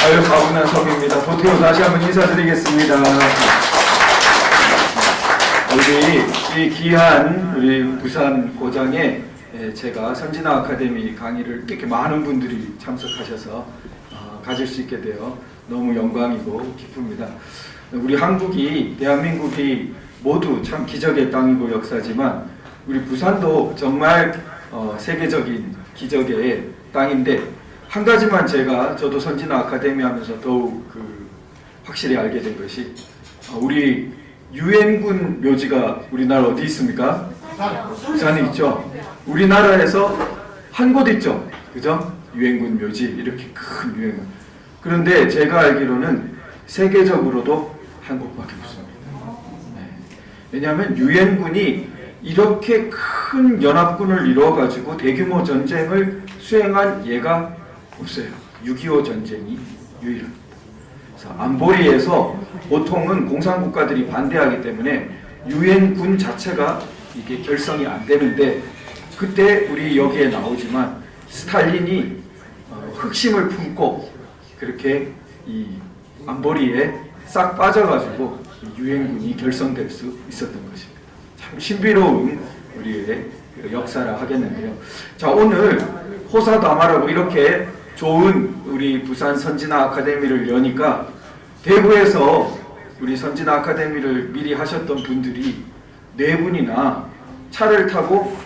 아유, 가분한 섬입니다. 도태우 다시 한번 인사드리겠습니다. 우리 이 귀한 우리 부산 고장에 제가 선진화 아카데미 강의를 이렇게 많은 분들이 참석하셔서 가질 수 있게 되어 너무 영광이고 기쁩니다. 우리 한국이, 대한민국이 모두 참 기적의 땅이고 역사지만 우리 부산도 정말 세계적인 기적의 땅인데, 한 가지만 저도 선진화 아카데미 하면서 더욱 확실히 알게 된 것이, 우리 유엔군 묘지가 우리나라 어디 있습니까? 부산에 있죠. 우리나라에서 한 곳 있죠. 그죠? 유엔군 묘지, 이렇게 큰 유엔군. 그런데 제가 알기로는 세계적으로도 한 곳밖에 없습니다. 네. 왜냐하면 유엔군이 이렇게 큰 연합군을 이루어가지고 대규모 전쟁을 수행한 예가 없어요. 6.25 전쟁이 유일합니다. 그래서 안보리에서 보통은 공산국가들이 반대하기 때문에 유엔군 자체가 이게 결성이 안 되는데, 그때 우리 여기에 나오지만 스탈린이 흑심을 품고 그렇게 이 안보리에 싹 빠져가지고 유엔군이 결성될 수 있었던 것입니다. 참 신비로운 우리의 역사라 하겠는데요. 자, 오늘 호사다마라고 이렇게 좋은 우리 부산 선진화 아카데미를 여니까, 대구에서 우리 선진화 아카데미를 미리 하셨던 분들이 4분이나 차를 타고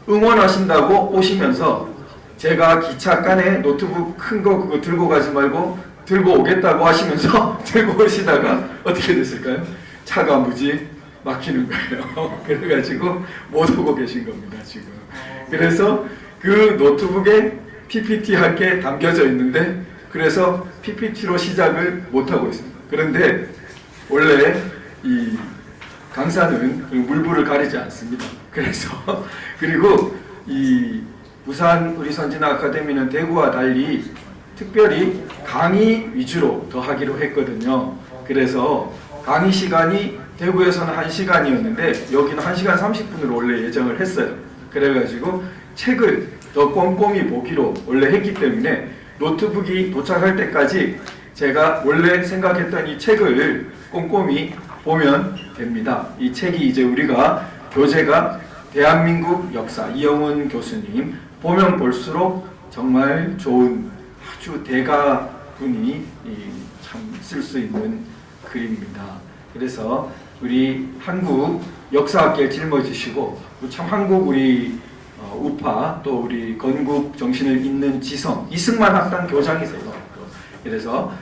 응원하신다고 오시면서, 제가 기차간에 노트북 큰 거 그거 들고 가지 말고 들고 오겠다고 하시면서 들고 오시다가 어떻게 됐을까요? 차가 무지 막히는 거예요. 그래가지고 못 오고 계신 겁니다, 지금. 그래서 그 노트북에 PPT 할 게 담겨져 있는데, 그래서 PPT로 시작을 못하고 있습니다. 그런데 원래 이 강사는 물불을 가리지 않습니다. 그래서 그리고 이 부산 우리 선진화 아카데미는 대구와 달리 특별히 강의 위주로 더 하기로 했거든요. 그래서 강의 시간이 대구에서는 1시간이었는데 여기는 1시간 30분으로 원래 예정을 했어요. 그래가지고 책을 더 꼼꼼히 보기로 원래 했기 때문에 노트북이 도착할 때까지 제가 원래 생각했던 이 책을 꼼꼼히 보면 됩니다. 이 책이 이제 우리가 교재가 대한민국 역사, 이영훈 교수님, 보면 볼수록 정말 좋은 아주 대가분이 참 쓸 수 있는 글입니다. 그래서 우리 한국 역사학계를 짊어지시고 참 한국 우리 우파 또 우리 건국 정신을 잇는 지성 이승만 학당 교장이세요. 그래서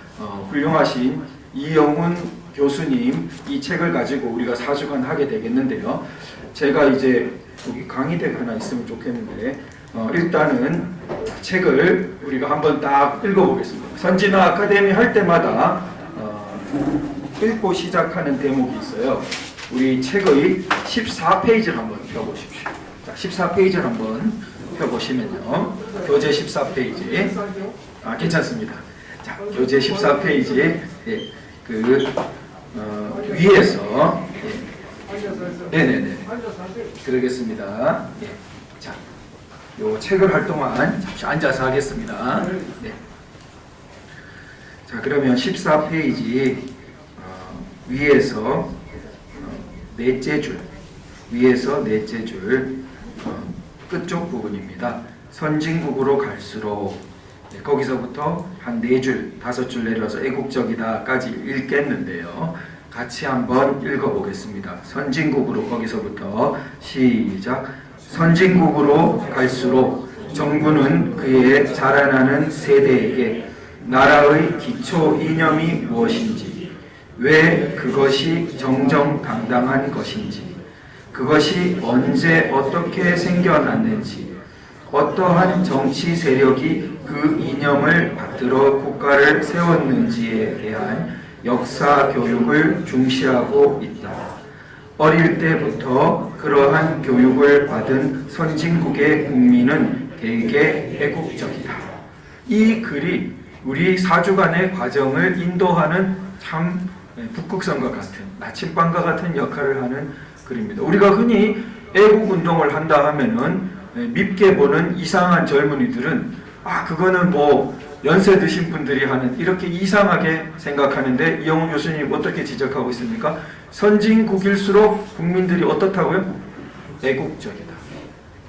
훌륭하신 이영훈 교수님 이 책을 가지고 우리가 4주간 하게 되겠는데요. 제가 이제 여기 강의대 하나 있으면 좋겠는데 일단은 책을 우리가 한번 딱 읽어보겠습니다. 선진화 아카데미 할 때마다 읽고 시작하는 대목이 있어요. 우리 책의 14페이지를 한번 펴보십시오. 자, 14페이지를 한번 펴보시면요. 교재 14페이지. 괜찮습니다. 자, 교재 14페이지에 위에서 네네네. 그러겠습니다. 예. 자, 요 책을 할 동안 잠시 앉아서 하겠습니다. 네. 자, 그러면 14페이지 위에서 넷째 줄, 위에서 넷째 줄 끝쪽 부분입니다. 선진국으로 갈수록 거기서부터 한 4줄, 5줄 내려서 애국적이다까지 읽겠는데요. 같이 한번 읽어보겠습니다. 선진국으로 거기서부터 시작. 선진국으로 갈수록 정부는 그의 자라나는 세대에게 나라의 기초 이념이 무엇인지, 왜 그것이 정정당당한 것인지, 그것이 언제 어떻게 생겨났는지, 어떠한 정치 세력이 그 이념을 받들어 국가를 세웠는지에 대한 역사 교육을 중시하고 있다. 어릴 때부터 그러한 교육을 받은 선진국의 국민은 대개 애국적이다. 이 글이 우리 4주간의 과정을 인도하는 참 북극성과 같은, 나침반과 같은 역할을 하는 글입니다. 우리가 흔히 애국운동을 한다 하면은 밉게 보는 이상한 젊은이들은 그거는 뭐 연세 드신 분들이 하는 이렇게 이상하게 생각하는데 이영훈 교수님 어떻게 지적하고 있습니까? 선진국일수록 국민들이 어떻다고요? 애국적이다.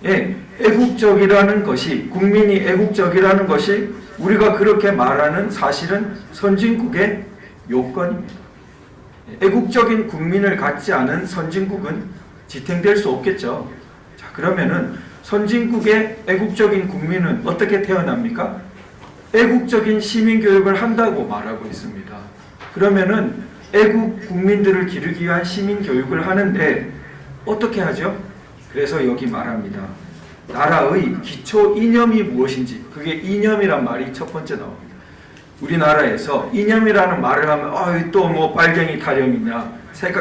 예, 애국적이라는 것이, 국민이 애국적이라는 것이 우리가 그렇게 말하는 사실은 선진국의 요건입니다. 애국적인 국민을 갖지 않은 선진국은 지탱될 수 없겠죠. 자, 그러면은 선진국의 애국적인 국민은 어떻게 태어납니까? 애국적인 시민교육을 한다고 말하고 있습니다. 그러면은 애국 국민들을 기르기 위한 시민교육을 하는데 어떻게 하죠? 그래서 여기 말합니다. 나라의 기초 이념이 무엇인지, 그게 이념이란 말이 첫 번째 나옵니다. 우리나라에서 이념이라는 말을 하면 또 뭐 빨갱이 타령이냐,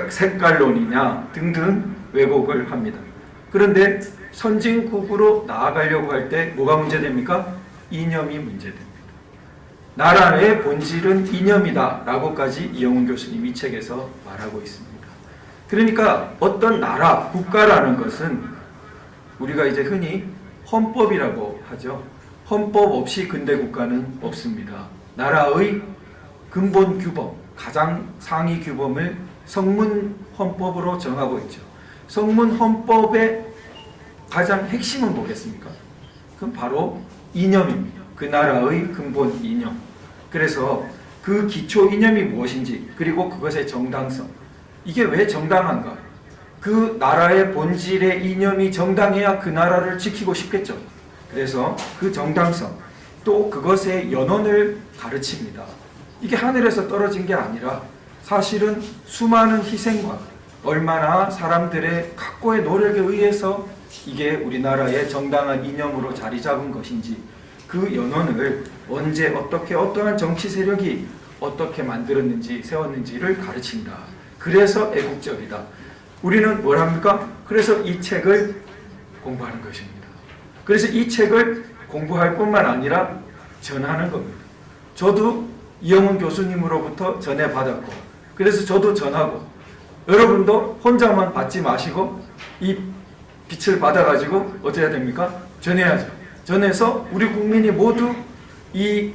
색깔론이냐 등등 왜곡을 합니다. 그런데 선진국으로 나아가려고 할 때 뭐가 문제됩니까? 이념이 문제됩니다. 나라의 본질은 이념이다 라고까지 이영훈 교수님 이 책에서 말하고 있습니다. 그러니까 어떤 나라, 국가라는 것은 우리가 이제 흔히 헌법이라고 하죠. 헌법 없이 근대 국가는 없습니다. 나라의 근본 규범, 가장 상위 규범을 성문 헌법으로 정하고 있죠. 성문 헌법의 가장 핵심은 뭐겠습니까? 그럼 바로 이념입니다. 그 나라의 근본 이념. 그래서 그 기초 이념이 무엇인지, 그리고 그것의 정당성. 이게 왜 정당한가? 그 나라의 본질의 이념이 정당해야 그 나라를 지키고 싶겠죠. 그래서 그 정당성, 또 그것의 연원을 가르칩니다. 이게 하늘에서 떨어진 게 아니라 사실은 수많은 희생과 얼마나 사람들의 각고의 노력에 의해서 이게 우리나라의 정당한 이념으로 자리 잡은 것인지, 그 연원을 언제 어떻게 어떠한 정치 세력이 어떻게 만들었는지 세웠는지를 가르친다. 그래서 애국적이다. 우리는 뭘 합니까? 그래서 이 책을 공부하는 것입니다. 그래서 이 책을 공부할 뿐만 아니라 전하는 겁니다. 저도 이영훈 교수님으로부터 전해받았고, 그래서 저도 전하고, 여러분도 혼자만 받지 마시고 이 빛을 받아가지고 어찌해야 됩니까? 전해야죠. 전해서 우리 국민이 모두 이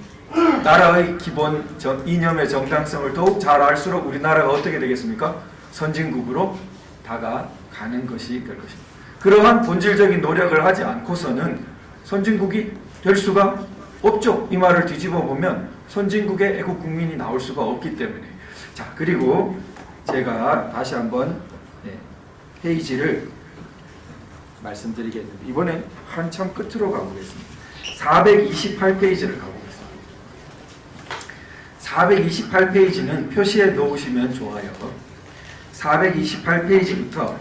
나라의 기본 이념의 정당성을 더욱 잘 알수록 우리나라가 어떻게 되겠습니까? 선진국으로 다가가는 것이 될 것입니다. 그러한 본질적인 노력을 하지 않고서는 선진국이 될 수가 없죠. 이 말을 뒤집어 보면 선진국의 애국 국민이 나올 수가 없기 때문에. 자, 그리고 제가 다시 한번 페이지를 말씀드리겠는데, 이번엔 한참 끝으로 가보겠습니다. 428페이지를 가보겠습니다. 428페이지는 표시해 놓으시면 좋아요. 428페이지부터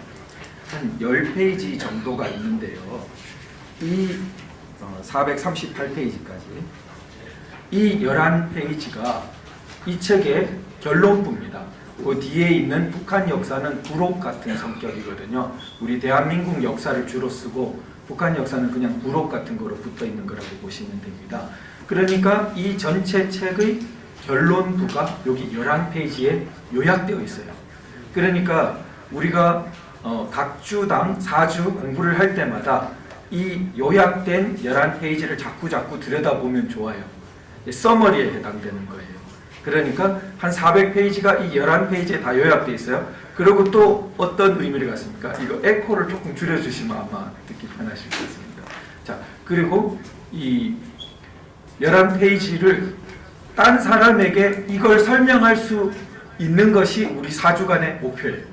한 10페이지 정도가 있는데요. 이 438페이지까지 이 11페이지가 이 책의 결론부입니다. 그 뒤에 있는 북한 역사는 부록 같은 성격이거든요. 우리 대한민국 역사를 주로 쓰고 북한 역사는 그냥 부록 같은 거로 붙어 있는 거라고 보시면 됩니다. 그러니까 이 전체 책의 결론부가 여기 11페이지에 요약되어 있어요. 그러니까 우리가 각 주당 4주 공부를 할 때마다 이 요약된 11페이지를 자꾸 들여다보면 좋아요. 서머리에 해당되는 거예요. 그러니까 한 400페이지가 이 11페이지에 다 요약되어 있어요. 그리고 또 어떤 의미를 갖습니까? 이거 에코를 조금 줄여주시면 아마 듣기 편하실 것 같습니다. 자, 그리고 이 11페이지를 딴 사람에게 이걸 설명할 수 있는 것이 우리 4주간의 목표예요.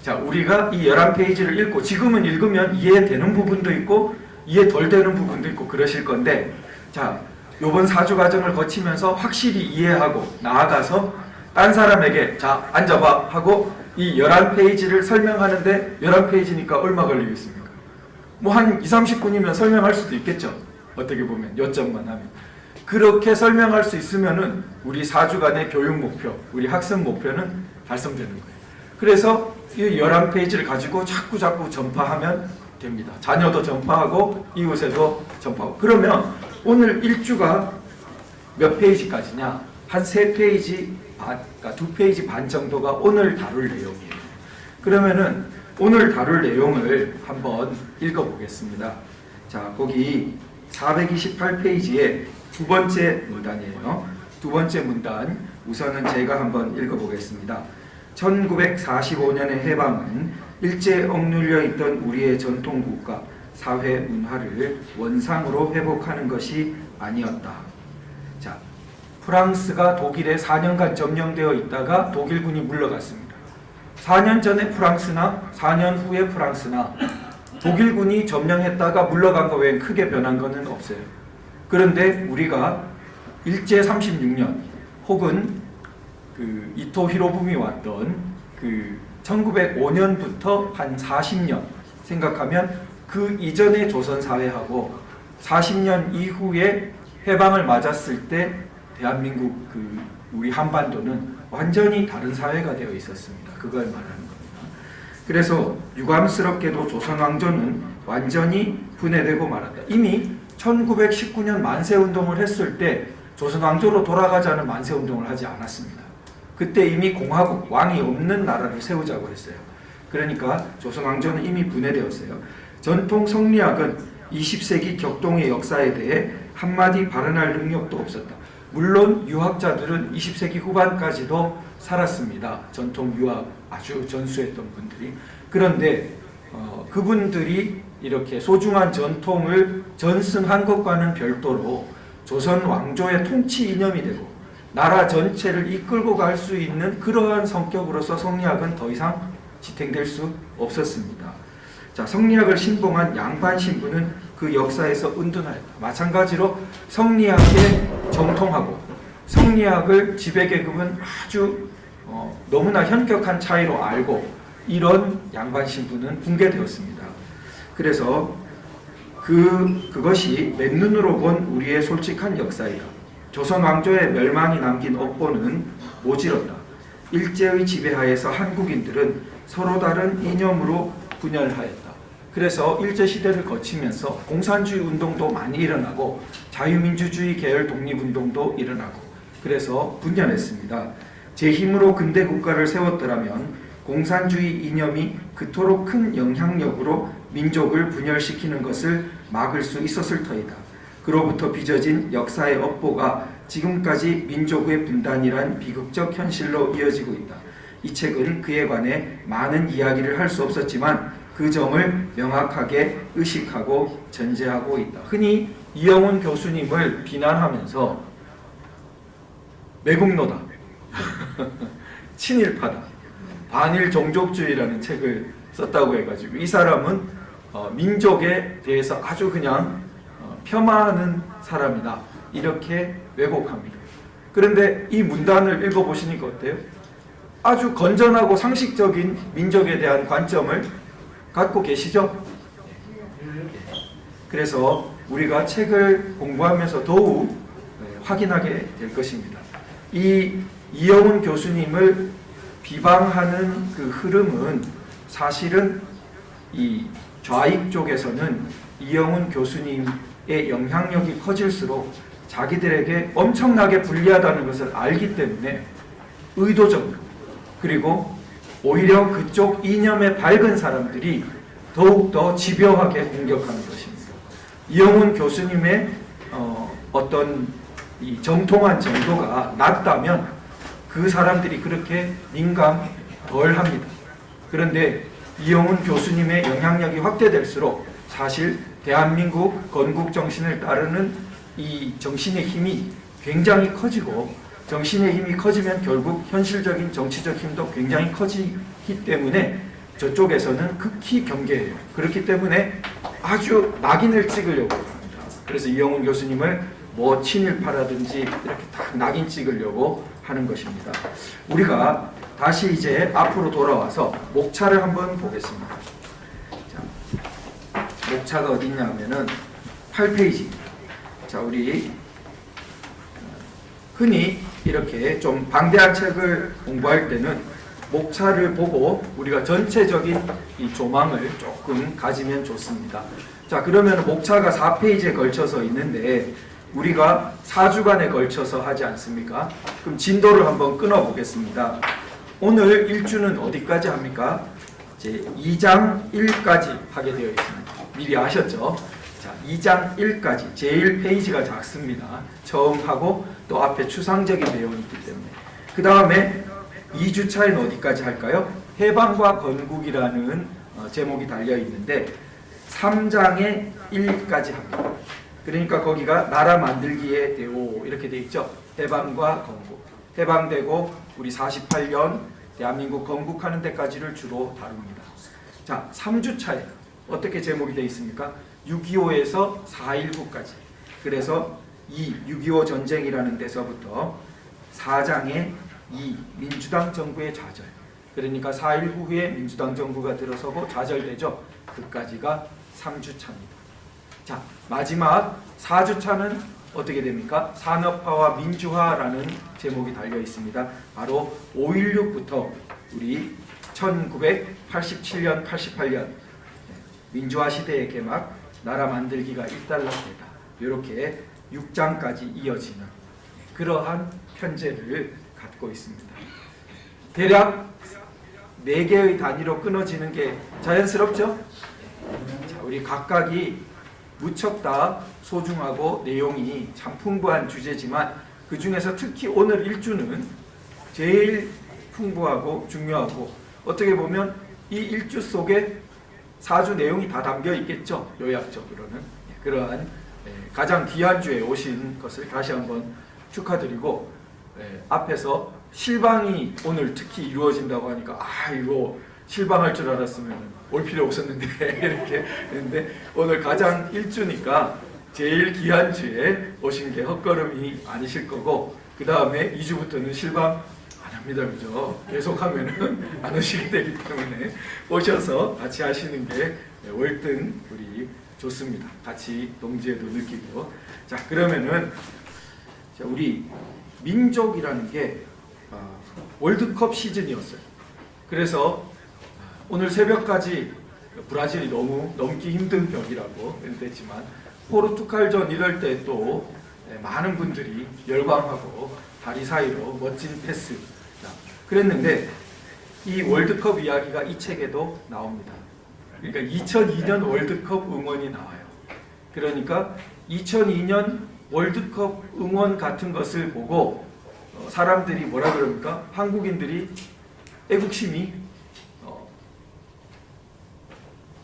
자, 우리가 이 11페이지를 읽고, 지금은 읽으면 이해되는 부분도 있고 이해 덜 되는 부분도 있고 그러실 건데, 자, 요번 4주 과정을 거치면서 확실히 이해하고 나아가서 딴 사람에게 자, 앉아봐 하고 이 11페이지를 설명하는데 11페이지니까 얼마 걸리겠습니까? 뭐 한 2~30분이면 설명할 수도 있겠죠. 어떻게 보면 요점만 하면. 그렇게 설명할 수 있으면은 우리 4주간의 교육 목표, 우리 학습 목표는 달성되는 거예요. 그래서 이 11페이지를 가지고 자꾸 전파하면 됩니다. 자녀도 전파하고 이웃에도 전파하고. 그러면 오늘 1주가 몇 페이지까지냐? 한 3페이지 반, 그러니까 2페이지 반 정도가 오늘 다룰 내용이에요. 그러면은 오늘 다룰 내용을 한번 읽어보겠습니다. 자, 거기 428페이지에 두 번째 문단이에요. 두 번째 문단 우선은 제가 한번 읽어보겠습니다. 1945년의 해방은 일제 억눌려 있던 우리의 전통국가, 사회 문화를 원상으로 회복하는 것이 아니었다. 자, 프랑스가 독일에 4년간 점령되어 있다가 독일군이 물러갔습니다. 4년 전에 프랑스나 4년 후에 프랑스나 독일군이 점령했다가 물러간 거 외엔 크게 변한 것은 없어요. 그런데 우리가 일제 36년 혹은 그 이토 히로부미 왔던 그 1905년부터 한 40년 생각하면 그 이전의 조선 사회하고 40년 이후에 해방을 맞았을 때 대한민국 그 우리 한반도는 완전히 다른 사회가 되어 있었습니다. 그걸 말하는 겁니다. 그래서 유감스럽게도 조선 왕조는 완전히 분해되고 말았다. 이미 1919년 만세운동을 했을 때 조선 왕조로 돌아가자는 만세운동을 하지 않았습니다. 그때 이미 공화국, 왕이 없는 나라를 세우자고 했어요. 그러니까 조선 왕조는 이미 분해되었어요. 전통 성리학은 20세기 격동의 역사에 대해 한마디 발언할 능력도 없었다. 물론 유학자들은 20세기 후반까지도 살았습니다. 전통 유학 아주 전수했던 분들이. 그런데 그분들이 이렇게 소중한 전통을 전승한 것과는 별도로 조선 왕조의 통치 이념이 되고 나라 전체를 이끌고 갈 수 있는 그러한 성격으로서 성리학은 더 이상 지탱될 수 없었습니다. 자, 성리학을 신봉한 양반 신부는 그 역사에서 은둔하였다. 마찬가지로 성리학에 정통하고 성리학을 지배계급은 아주 너무나 현격한 차이로 알고 이런 양반 신부는 붕괴되었습니다. 그래서 그것이 맨눈으로 본 우리의 솔직한 역사이다. 조선 왕조의 멸망이 남긴 업보는 모질었다. 일제의 지배하에서 한국인들은 서로 다른 이념으로 분열하였다. 그래서 일제시대를 거치면서 공산주의 운동도 많이 일어나고 자유민주주의 계열 독립운동도 일어나고 그래서 분열했습니다. 제 힘으로 근대 국가를 세웠더라면 공산주의 이념이 그토록 큰 영향력으로 민족을 분열시키는 것을 막을 수 있었을 터이다. 그로부터 빚어진 역사의 업보가 지금까지 민족의 분단이란 비극적 현실로 이어지고 있다. 이 책은 그에 관해 많은 이야기를 할 수 없었지만 그 점을 명확하게 의식하고 전제하고 있다. 흔히 이영훈 교수님을 비난하면서 매국노다, 친일파다, 반일 종족주의라는 책을 썼다고 해가지고 이 사람은 민족에 대해서 아주 그냥 폄하하는 사람이다 이렇게 왜곡합니다. 그런데 이 문단을 읽어보시니까 어때요? 아주 건전하고 상식적인 민족에 대한 관점을 갖고 계시죠? 그래서 우리가 책을 공부하면서 더욱 확인하게 될 것입니다. 이 이영훈 교수님을 비방하는 그 흐름은 사실은 이 좌익 쪽에서는 이영훈 교수님의 영향력이 커질수록 자기들에게 엄청나게 불리하다는 것을 알기 때문에 의도적으로 그리고 오히려 그쪽 이념에 밝은 사람들이 더욱더 집요하게 공격하는 것입니다. 이영훈 교수님의 어떤 이 정통한 정도가 낮다면 그 사람들이 그렇게 민감 덜 합니다. 그런데 이영훈 교수님의 영향력이 확대될수록 사실 대한민국 건국 정신을 따르는 이 정신의 힘이 굉장히 커지고 정신의 힘이 커지면 결국 현실적인 정치적 힘도 굉장히 커지기 때문에 저쪽에서는 극히 경계해요. 그렇기 때문에 아주 낙인을 찍으려고 합니다. 그래서 이영훈 교수님을 뭐 친일파라든지 이렇게 딱 낙인 찍으려고 하는 것입니다. 우리가 다시 이제 앞으로 돌아와서 목차를 한번 보겠습니다. 자, 목차가 어디 있냐 하면은 8페이지. 자, 우리 흔히 이렇게 좀 방대한 책을 공부할 때는 목차를 보고 우리가 전체적인 이 조망을 조금 가지면 좋습니다. 자, 그러면 목차가 4페이지에 걸쳐서 있는데 우리가 4주간에 걸쳐서 하지 않습니까? 그럼 진도를 한번 끊어 보겠습니다. 오늘 1주는 어디까지 합니까? 이제 2장 1까지 하게 되어 있습니다. 미리 아셨죠? 자, 2장 1까지 제일 페이지가 작습니다. 처음 하고 또 앞에 추상적인 내용이 있기 때문에. 그 다음에 2주차에는 어디까지 할까요? 해방과 건국이라는 제목이 달려 있는데 3장에 1까지 합니다. 그러니까 거기가 나라 만들기의 대오 이렇게 돼 있죠. 해방과 건국. 해방되고 우리 48년 대한민국 건국하는 데까지를 주로 다룹니다. 자, 3주차에 어떻게 제목이 되어 있습니까? 6.25에서 4.19까지. 그래서 이 6.25 전쟁이라는 데서부터 4장에 2 민주당 정부의 좌절. 그러니까 4.19 후에 민주당 정부가 들어서고 좌절되죠. 그까지가 3주차입니다. 자, 마지막 4주차는 어떻게 됩니까? 산업화와 민주화라는 제목이 달려 있습니다. 바로 5.16부터 우리 1987년, 88년 민주화 시대의 개막, 나라 만들기가 일단락되다. 이렇게 6장까지 이어지는 그러한 편제를 갖고 있습니다. 대략 4개의 단위로 끊어지는 게 자연스럽죠? 자, 우리 각각이 무척 다 소중하고 내용이 참 풍부한 주제지만 그 중에서 특히 오늘 1주는 제일 풍부하고 중요하고 어떻게 보면 이 1주 속에 4주 내용이 다 담겨 있겠죠. 요약적으로는. 그러한 가장 귀한 주에 오신 것을 다시 한번 축하드리고 앞에서 실방이 오늘 특히 이루어진다고 하니까 이거 실방할 줄 알았으면 올 필요 없었는데 이렇게 했는데 오늘 가장 1주니까 제일 귀한 주에 오신 게 헛걸음이 아니실 거고 그 다음에 2주부터는 실방 안 합니다. 그죠? 계속하면은 안 오시게 되기 때문에 오셔서 같이 하시는 게 월등 우리 좋습니다. 같이 동지애도 느끼고. 자, 그러면은 우리 민족이라는 게 월드컵 시즌이었어요. 그래서 오늘 새벽까지 브라질이 너무 넘기 힘든 벽이라고 했지만 포르투갈전 이럴 때 또 많은 분들이 열광하고 다리 사이로 멋진 패스 그랬는데 이 월드컵 이야기가 이 책에도 나옵니다. 그러니까 2002년 월드컵 응원이 나와요. 그러니까 2002년 월드컵 응원 같은 것을 보고 사람들이 뭐라 그럽니까? 한국인들이 애국심이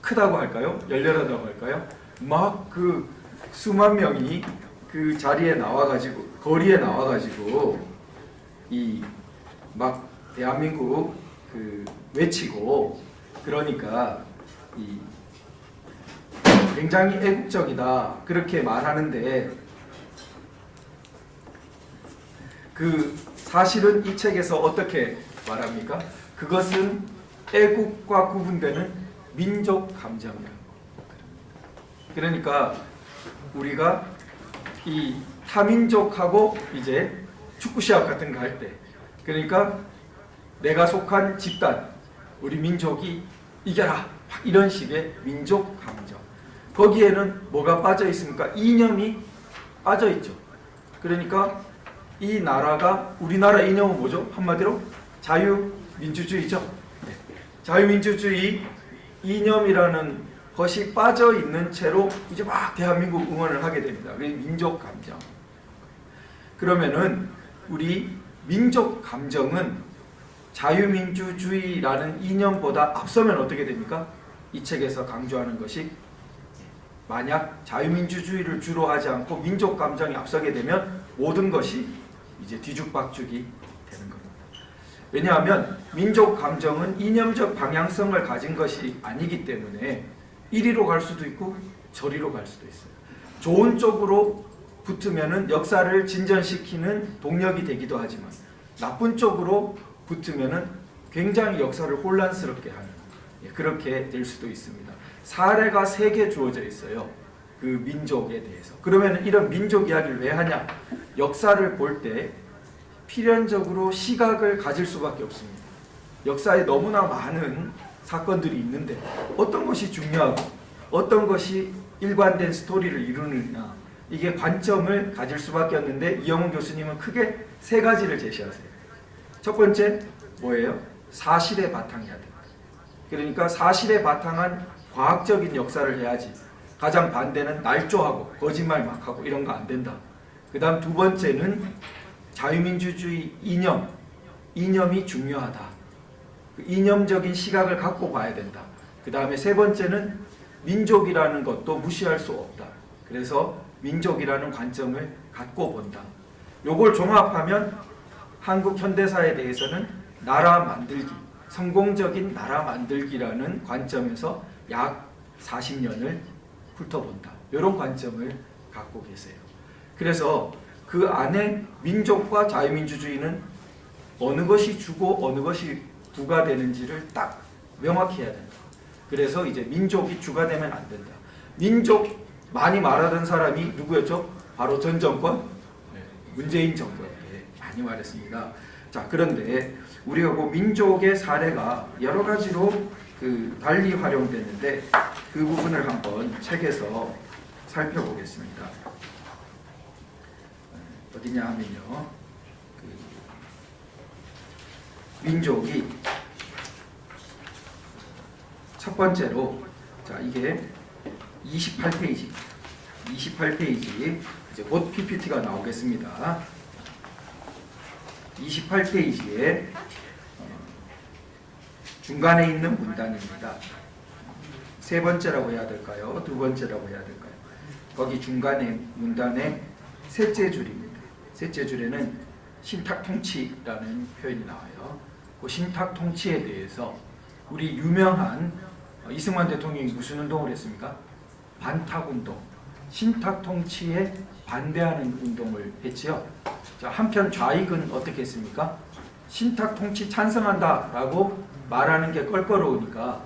크다고 할까요? 열렬하다고 할까요? 막 그 수만 명이 그 자리에 나와가지고 거리에 나와가지고 이 막 대한민국 그 외치고 그러니까 이 굉장히 애국적이다 그렇게 말하는데 그 사실은 이 책에서 어떻게 말합니까? 그것은 애국과 구분되는 민족 감정이에요. 그러니까 우리가 이 타민족하고 이제 축구 시합 같은 거 할 때 그러니까 내가 속한 집단 우리 민족이 이겨라 이런 식의 민족 감정 거기에는 뭐가 빠져 있습니까? 이념이 빠져 있죠. 그러니까 이 나라가 우리나라 이념은 뭐죠? 한마디로 자유민주주의죠. 네. 자유민주주의 이념이라는 것이 빠져 있는 채로 이제 막 대한민국 응원을 하게 됩니다. 민족 감정. 그러면은 우리 민족 감정은 자유민주주의라는 이념보다 앞서면 어떻게 됩니까? 이 책에서 강조하는 것이 만약 자유민주주의를 주로 하지 않고 민족 감정이 앞서게 되면 모든 것이 이제 뒤죽박죽이 되는 겁니다. 왜냐하면 민족 감정은 이념적 방향성을 가진 것이 아니기 때문에 이리로 갈 수도 있고 저리로 갈 수도 있어요. 좋은 쪽으로 붙으면은 역사를 진전시키는 동력이 되기도 하지만 나쁜 쪽으로 붙으면은 굉장히 역사를 혼란스럽게 하는 그렇게 될 수도 있습니다. 사례가 3개 주어져 있어요. 그 민족에 대해서. 그러면 이런 민족 이야기를 왜 하냐? 역사를 볼 때 필연적으로 시각을 가질 수밖에 없습니다. 역사에 너무나 많은 사건들이 있는데 어떤 것이 중요하고 어떤 것이 일관된 스토리를 이루느냐 이게 관점을 가질 수밖에 없는데 이영훈 교수님은 크게 3가지를 제시하세요. 첫 번째 뭐예요? 사실에 바탕해야 됩니다. 그러니까 사실에 바탕한 과학적인 역사를 해야지 가장 반대는 날조하고 거짓말 막 하고 이런 거 안 된다. 그 다음 두 번째는 자유민주주의 이념이 중요하다. 그 이념적인 시각을 갖고 봐야 된다. 그 다음에 세 번째는 민족이라는 것도 무시할 수 없다. 그래서 민족이라는 관점을 갖고 본다. 요걸 종합하면 한국 현대사에 대해서는 나라 만들기, 성공적인 나라 만들기라는 관점에서 약 40년을 훑어본다. 이런 관점을 갖고 계세요. 그래서 그 안에 민족과 자유민주주의는 어느 것이 주고 어느 것이 부가 되는지를 딱 명확히 해야 된다. 그래서 이제 민족이 주가 되면 안 된다. 민족 많이 말하던 사람이 누구였죠? 바로 전 정권, 문재인 정권 많이 말했습니다. 자, 그런데 우리가 그 민족의 사례가 여러 가지로 달리 활용되는데 그 부분을 한번 책에서 살펴보겠습니다. 어디냐 하면요, 민족이 첫 번째로, 자, 이게 28페이지 이제 곧 PPT가 나오겠습니다. 28페이지에 중간에 있는 문단입니다. 세 번째라고 해야 될까요? 두 번째라고 해야 될까요? 거기 중간에 문단의 셋째 줄입니다. 셋째 줄에는 신탁통치라는 표현이 나와요. 그 신탁통치에 대해서 우리 유명한 이승만 대통령이 무슨 운동을 했습니까? 반탁운동, 신탁통치에 반대하는 운동을 했지요. 자, 한편 좌익은 어떻게 했습니까? 신탁통치 찬성한다라고 말하는 게 껄끄러우니까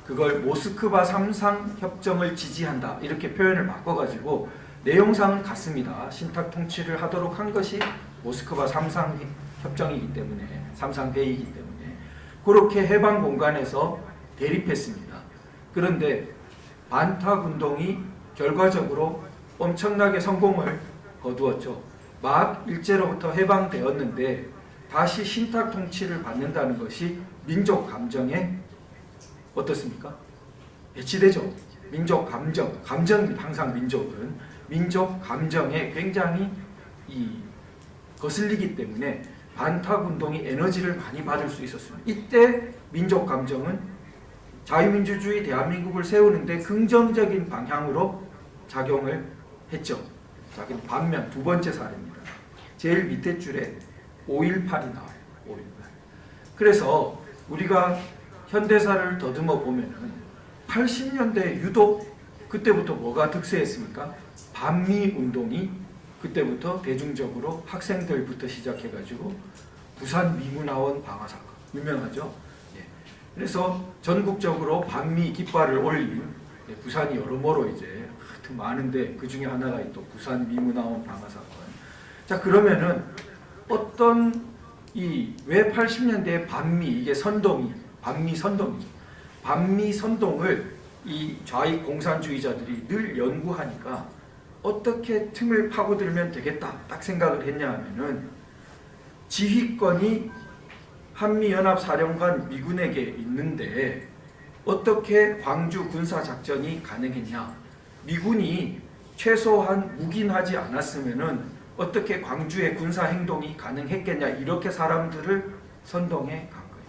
그걸 모스크바 3상 협정을 지지한다 이렇게 표현을 바꿔가지고 내용상은 같습니다. 신탁통치를 하도록 한 것이 모스크바 3상 협정이기 때문에, 3상 회의이기 때문에 그렇게 해방 공간에서 대립했습니다. 그런데 반탁운동이 결과적으로 엄청나게 성공을 거두었죠. 막 일제로부터 해방되었는데 다시 신탁통치를 받는다는 것이 민족 감정에 어떻습니까? 배치되죠. 민족 감정입니다. 항상 민족은 민족 감정에 굉장히 거슬리기 때문에 반탁운동이 에너지를 많이 받을 수 있었습니다. 이때 민족 감정은 자유민주주의 대한민국을 세우는데 긍정적인 방향으로 작용을 했죠. 자, 반면 두 번째 사례입니다. 제일 밑에 줄에 5.18이 나와요. 5.18. 그래서 우리가 현대사를 더듬어 보면은 80년대 유독 그때부터 뭐가 득세했습니까? 반미 운동이 그때부터 대중적으로 학생들부터 시작해가지고 부산 미문화원 방화 사건 유명하죠. 예. 그래서 전국적으로 반미 깃발을 올린 부산이 여러모로 이제 하여튼 많은데 그 중에 하나가 또 부산 미문화원 방화 사건. 자, 그러면은 왜 80년대에 이게 반미 선동이죠. 반미 선동을 이 좌익 공산주의자들이 늘 연구하니까 어떻게 틈을 파고들면 되겠다 딱 생각을 했냐 하면은 지휘권이 한미연합사령관 미군에게 있는데 어떻게 광주 군사작전이 가능했냐. 미군이 최소한 묵인하지 않았으면은 어떻게 광주의 군사행동이 가능했겠냐. 이렇게 사람들을 선동해 간 거예요.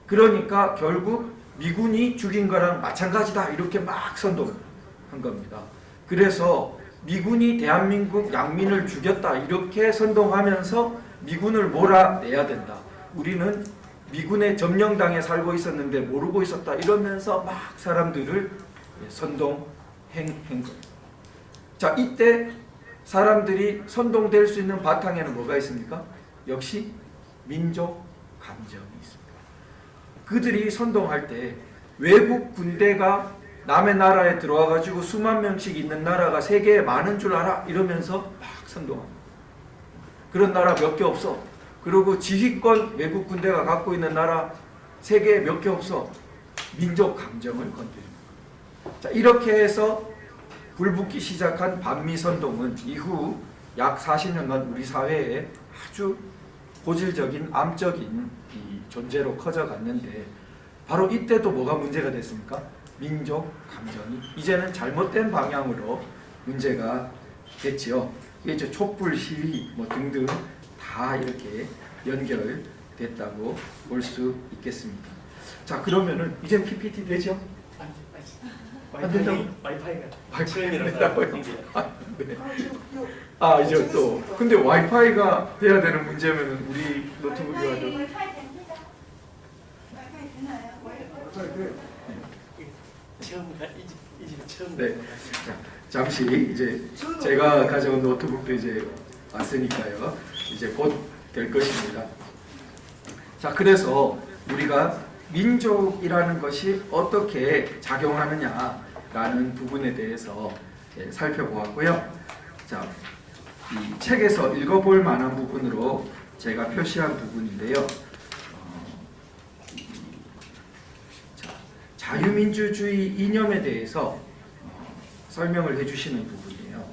그러니까 결국 미군이 죽인 거랑 마찬가지다 이렇게 막 선동한 겁니다. 그래서 미군이 대한민국 양민을 죽였다 이렇게 선동하면서 미군을 몰아내야 된다. 우리는 미군의 점령당에 살고 있었는데 모르고 있었다 이러면서 막 사람들을 선동한 거예요. 자, 이때 사람들이 선동될 수 있는 바탕에는 뭐가 있습니까? 역시 민족 감정이 있습니다. 그들이 선동할 때 외국 군대가 남의 나라에 들어와 가지고 수만 명씩 있는 나라가 세계에 많은 줄 알아 이러면서 막 선동합니다. 그런 나라 몇 개 없어. 그리고 지휘권 외국 군대가 갖고 있는 나라 세계에 몇 개 없어. 민족 감정을 건드립니다. 자, 이렇게 해서 불붙기 시작한 반미 선동은 이후 약 40년간 우리 사회에 아주 고질적인 암적인 이 존재로 커져갔는데 바로 이때도 뭐가 문제가 됐습니까? 민족 감정이 이제는 잘못된 방향으로 문제가 됐지요. 이게 이제 촛불 시위 뭐 등등 다 이렇게 연결됐다고 볼 수 있겠습니다. 자, 그러면은 이제 PPT 되죠? 와이파이가 처음이라서 네. 아, 이제 또 근데 와이파이가 돼야 되는 문제면은 우리 노트북이 가지고 이 집이 처음. 네. 자, 잠시 이제 제가 가져온 노트북도 이제 왔으니까요. 이제 곧 될 것입니다. 자, 그래서 우리가 민족이라는 것이 어떻게 작용하느냐라는 부분에 대해서 살펴보았고요. 자, 이 책에서 읽어볼 만한 부분으로 제가 표시한 부분인데요. 자유민주주의 이념에 대해서 설명을 해주시는 부분이에요.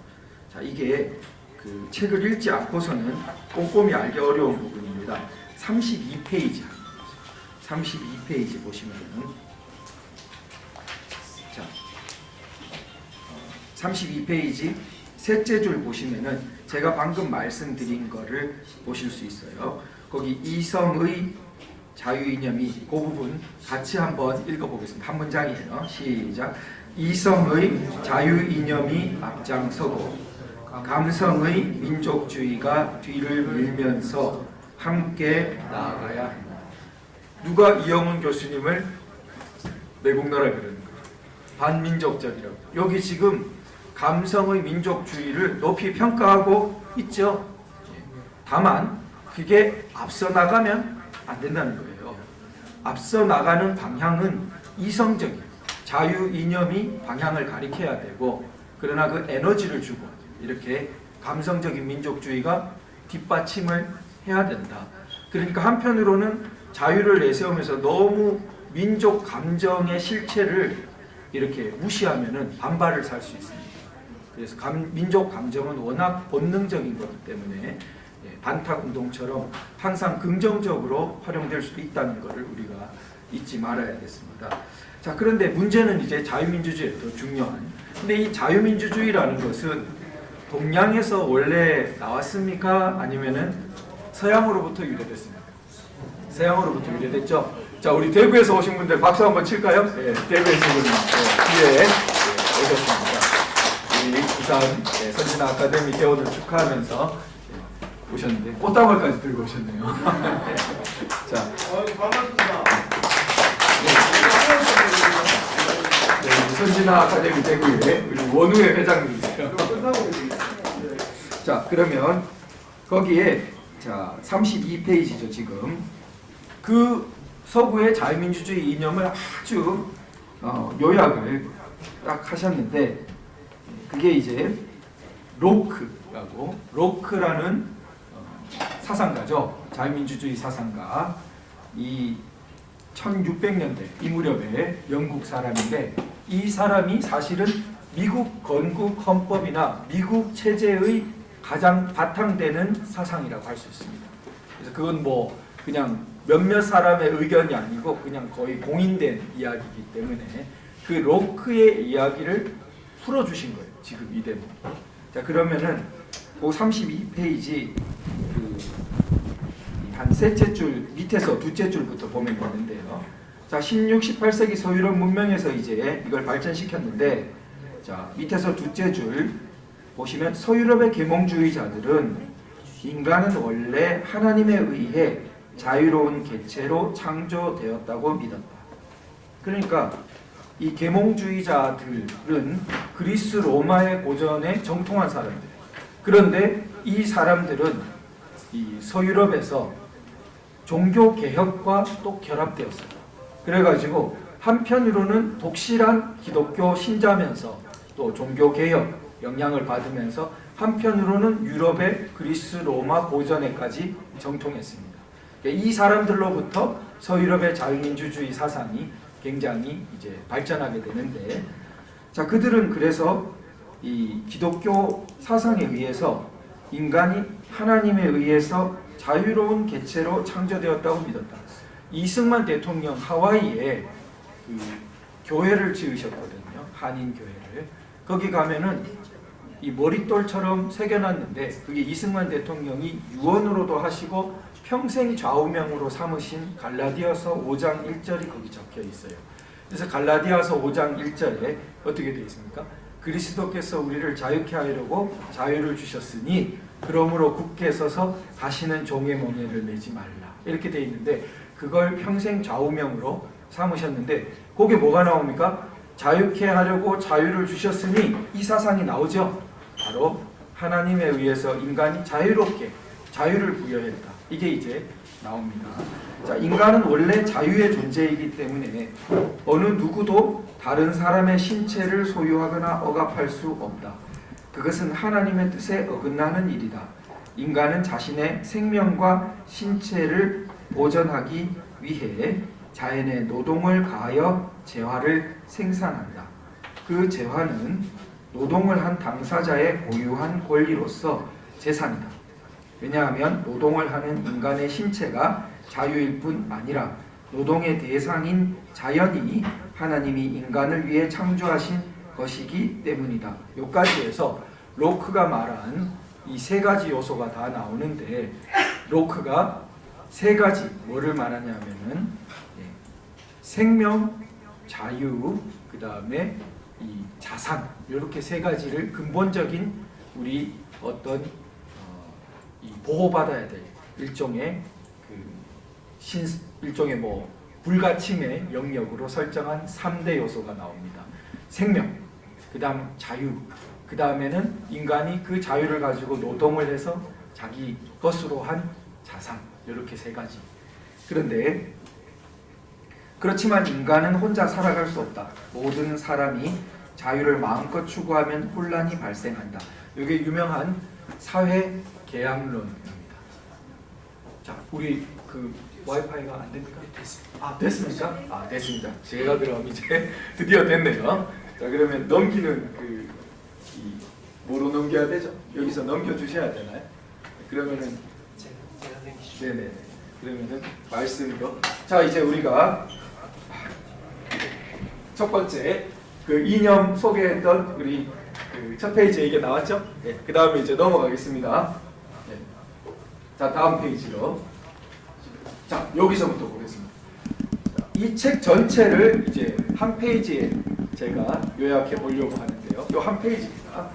자, 이게 그 책을 읽지 않고서는 꼼꼼히 알기 어려운 부분입니다. 32페이지. 32페이지 보시면은 자, 32페이지 셋째 줄 보시면은 제가 방금 말씀드린 거를 보실 수 있어요. 거기 이성의 자유이념이 그 부분 같이 한번 읽어보겠습니다. 한 문장이에요. 시작. 이성의 자유이념이 앞장서고 감성의 민족주의가 뒤를 밀면서 함께 나아가야 한다. 누가 이영훈 교수님을 매국노라 그러는 거예요? 반민족적이라고. 여기 지금 감성의 민족주의를 높이 평가하고 있죠. 다만 그게 앞서 나가면 안 된다는 거예요. 앞서 나가는 방향은 이성적인 자유 이념이 방향을 가리켜야 되고, 그러나 그 에너지를 주고 이렇게 감성적인 민족주의가 뒷받침을 해야 된다. 그러니까 한편으로는 자유를 내세우면서 너무 민족 감정의 실체를 이렇게 무시하면은 반발을 살 수 있습니다. 그래서 민족 감정은 워낙 본능적인 거기 때문에 반탁 운동처럼 항상 긍정적으로 활용될 수도 있다는 것을 우리가 잊지 말아야겠습니다. 자, 그런데 문제는 이제 자유민주주의에 더 중요한. 근데 이 자유민주주의라는 것은 동양에서 원래 나왔습니까? 아니면은 서양으로부터 유래됐습니까? 서양으로부터 유래됐죠. 자, 우리 대구에서 오신 분들 박수 한번 칠까요? 네, 대구에서 오신 뒤에 오셨습니다. 우리 부산 선진아 아카데미 개원을 축하하면서 오셨는데 꽃다발까지 들고 오셨네요. 자, 반갑습니다. 네, 선진아 아카데미 대구의 우리 원우회 회장님이세요. 자, 그러면 거기에 자 32페이지죠 지금. 그 서구의 자유민주주의 이념을 아주 요약을 딱 하셨는데, 그게 이제 로크라는 사상가죠. 자유민주주의 사상가. 이 1600년대 이 무렵에 영국 사람인데, 이 사람이 사실은 미국 건국 헌법이나 미국 체제의 가장 바탕되는 사상이라고 할 수 있습니다. 그래서 그건 뭐 그냥 몇몇 사람의 의견이 아니고 그냥 거의 공인된 이야기이기 때문에 그 로크의 이야기를 풀어주신 거예요. 지금 이 대목. 자, 그러면은 그 32페이지 한 셋째 줄 밑에서 두째 줄부터 보면 되는데요. 자, 16, 18세기 서유럽 문명에서 이제 이걸 발전시켰는데, 자, 밑에서 두째 줄 보시면 서유럽의 계몽주의자들은 인간은 원래 하나님에 의해 자유로운 개체로 창조되었다고 믿었다. 그러니까 이 계몽주의자들은 그리스 로마의 고전에 정통한 사람들. 그런데 이 사람들은 이 서유럽에서 종교 개혁과 또 결합되었어요. 그래가지고 한편으로는 독실한 기독교 신자면서 또 종교 개혁 영향을 받으면서 한편으로는 유럽의 그리스 로마 고전에까지 정통했습니다. 이 사람들로부터 서유럽의 자유민주주의 사상이 굉장히 이제 발전하게 되는데, 자, 그들은 그래서 이 기독교 사상에 의해서 인간이 하나님에 의해서 자유로운 개체로 창조되었다고 믿었다. 이승만 대통령 하와이에 그 교회를 지으셨거든요. 한인 교회를. 거기 가면은 이 머릿돌처럼 새겨놨는데 그게 이승만 대통령이 유언으로도 하시고 평생 좌우명으로 삼으신 갈라디아서 5장 1절이 거기 적혀 있어요. 그래서 갈라디아서 5장 1절에 어떻게 되어 있습니까? 그리스도께서 우리를 자유케 하려고 자유를 주셨으니 그러므로 굳게 서서 다시는 종의 멍에를 매지 말라. 이렇게 되어 있는데 그걸 평생 좌우명으로 삼으셨는데 거기에 뭐가 나옵니까? 자유케 하려고 자유를 주셨으니 이 사상이 나오죠. 바로 하나님에 의해서 인간이 자유롭게 자유를 부여했다. 이게 이제 나옵니다. 자, 인간은 원래 자유의 존재이기 때문에 어느 누구도 다른 사람의 신체를 소유하거나 억압할 수 없다. 그것은 하나님의 뜻에 어긋나는 일이다. 인간은 자신의 생명과 신체를 보존하기 위해 자연의 노동을 가하여 재화를 생산한다. 그 재화는 노동을 한 당사자의 보유한 권리로서 재산이다. 왜냐하면 노동을 하는 인간의 신체가 자유일 뿐 아니라 노동의 대상인 자연이 하나님이 인간을 위해 창조하신 것이기 때문이다. 여기까지해서 로크가 말한 이 세 가지 요소가 다 나오는데 로크가 세 가지 뭐를 말하냐면은 생명, 자유, 그 다음에 이 자산 이렇게 세 가지를 근본적인 우리 어떤 이 보호받아야 될 일종의 일종의 뭐 불가침의 영역으로 설정한 3대 요소가 나옵니다. 생명, 그 다음 자유, 그 다음에는 인간이 그 자유를 가지고 노동을 해서 자기 것으로 한 자산 이렇게 세 가지. 그런데 그렇지만 인간은 혼자 살아갈 수 없다. 모든 사람이 자유를 마음껏 추구하면 혼란이 발생한다. 이게 유명한 사회 계약론입니다. 자, 우리 그 와이파이가 안 됩니까? 됐습니다. 됐습니까? 됐습니다. 제가 그럼 이제 드디어 됐네요. 자, 그러면 넘기는 뭐로 넘겨야 되죠? 여기서 넘겨주셔야 되나요? 그러면은 제가 내기죠. 네네. 그러면은 말씀으로. 자, 이제 우리가 첫 번째 그 이념 소개했던 우리 그 첫 페이지에 이게 나왔죠? 네. 그 다음에 이제 넘어가겠습니다. 네. 자, 다음 페이지로. 자, 여기서부터 보겠습니다. 이 책 전체를 이제 한 페이지에 제가 요약해 보려고 하는데요. 요 한 페이지입니다.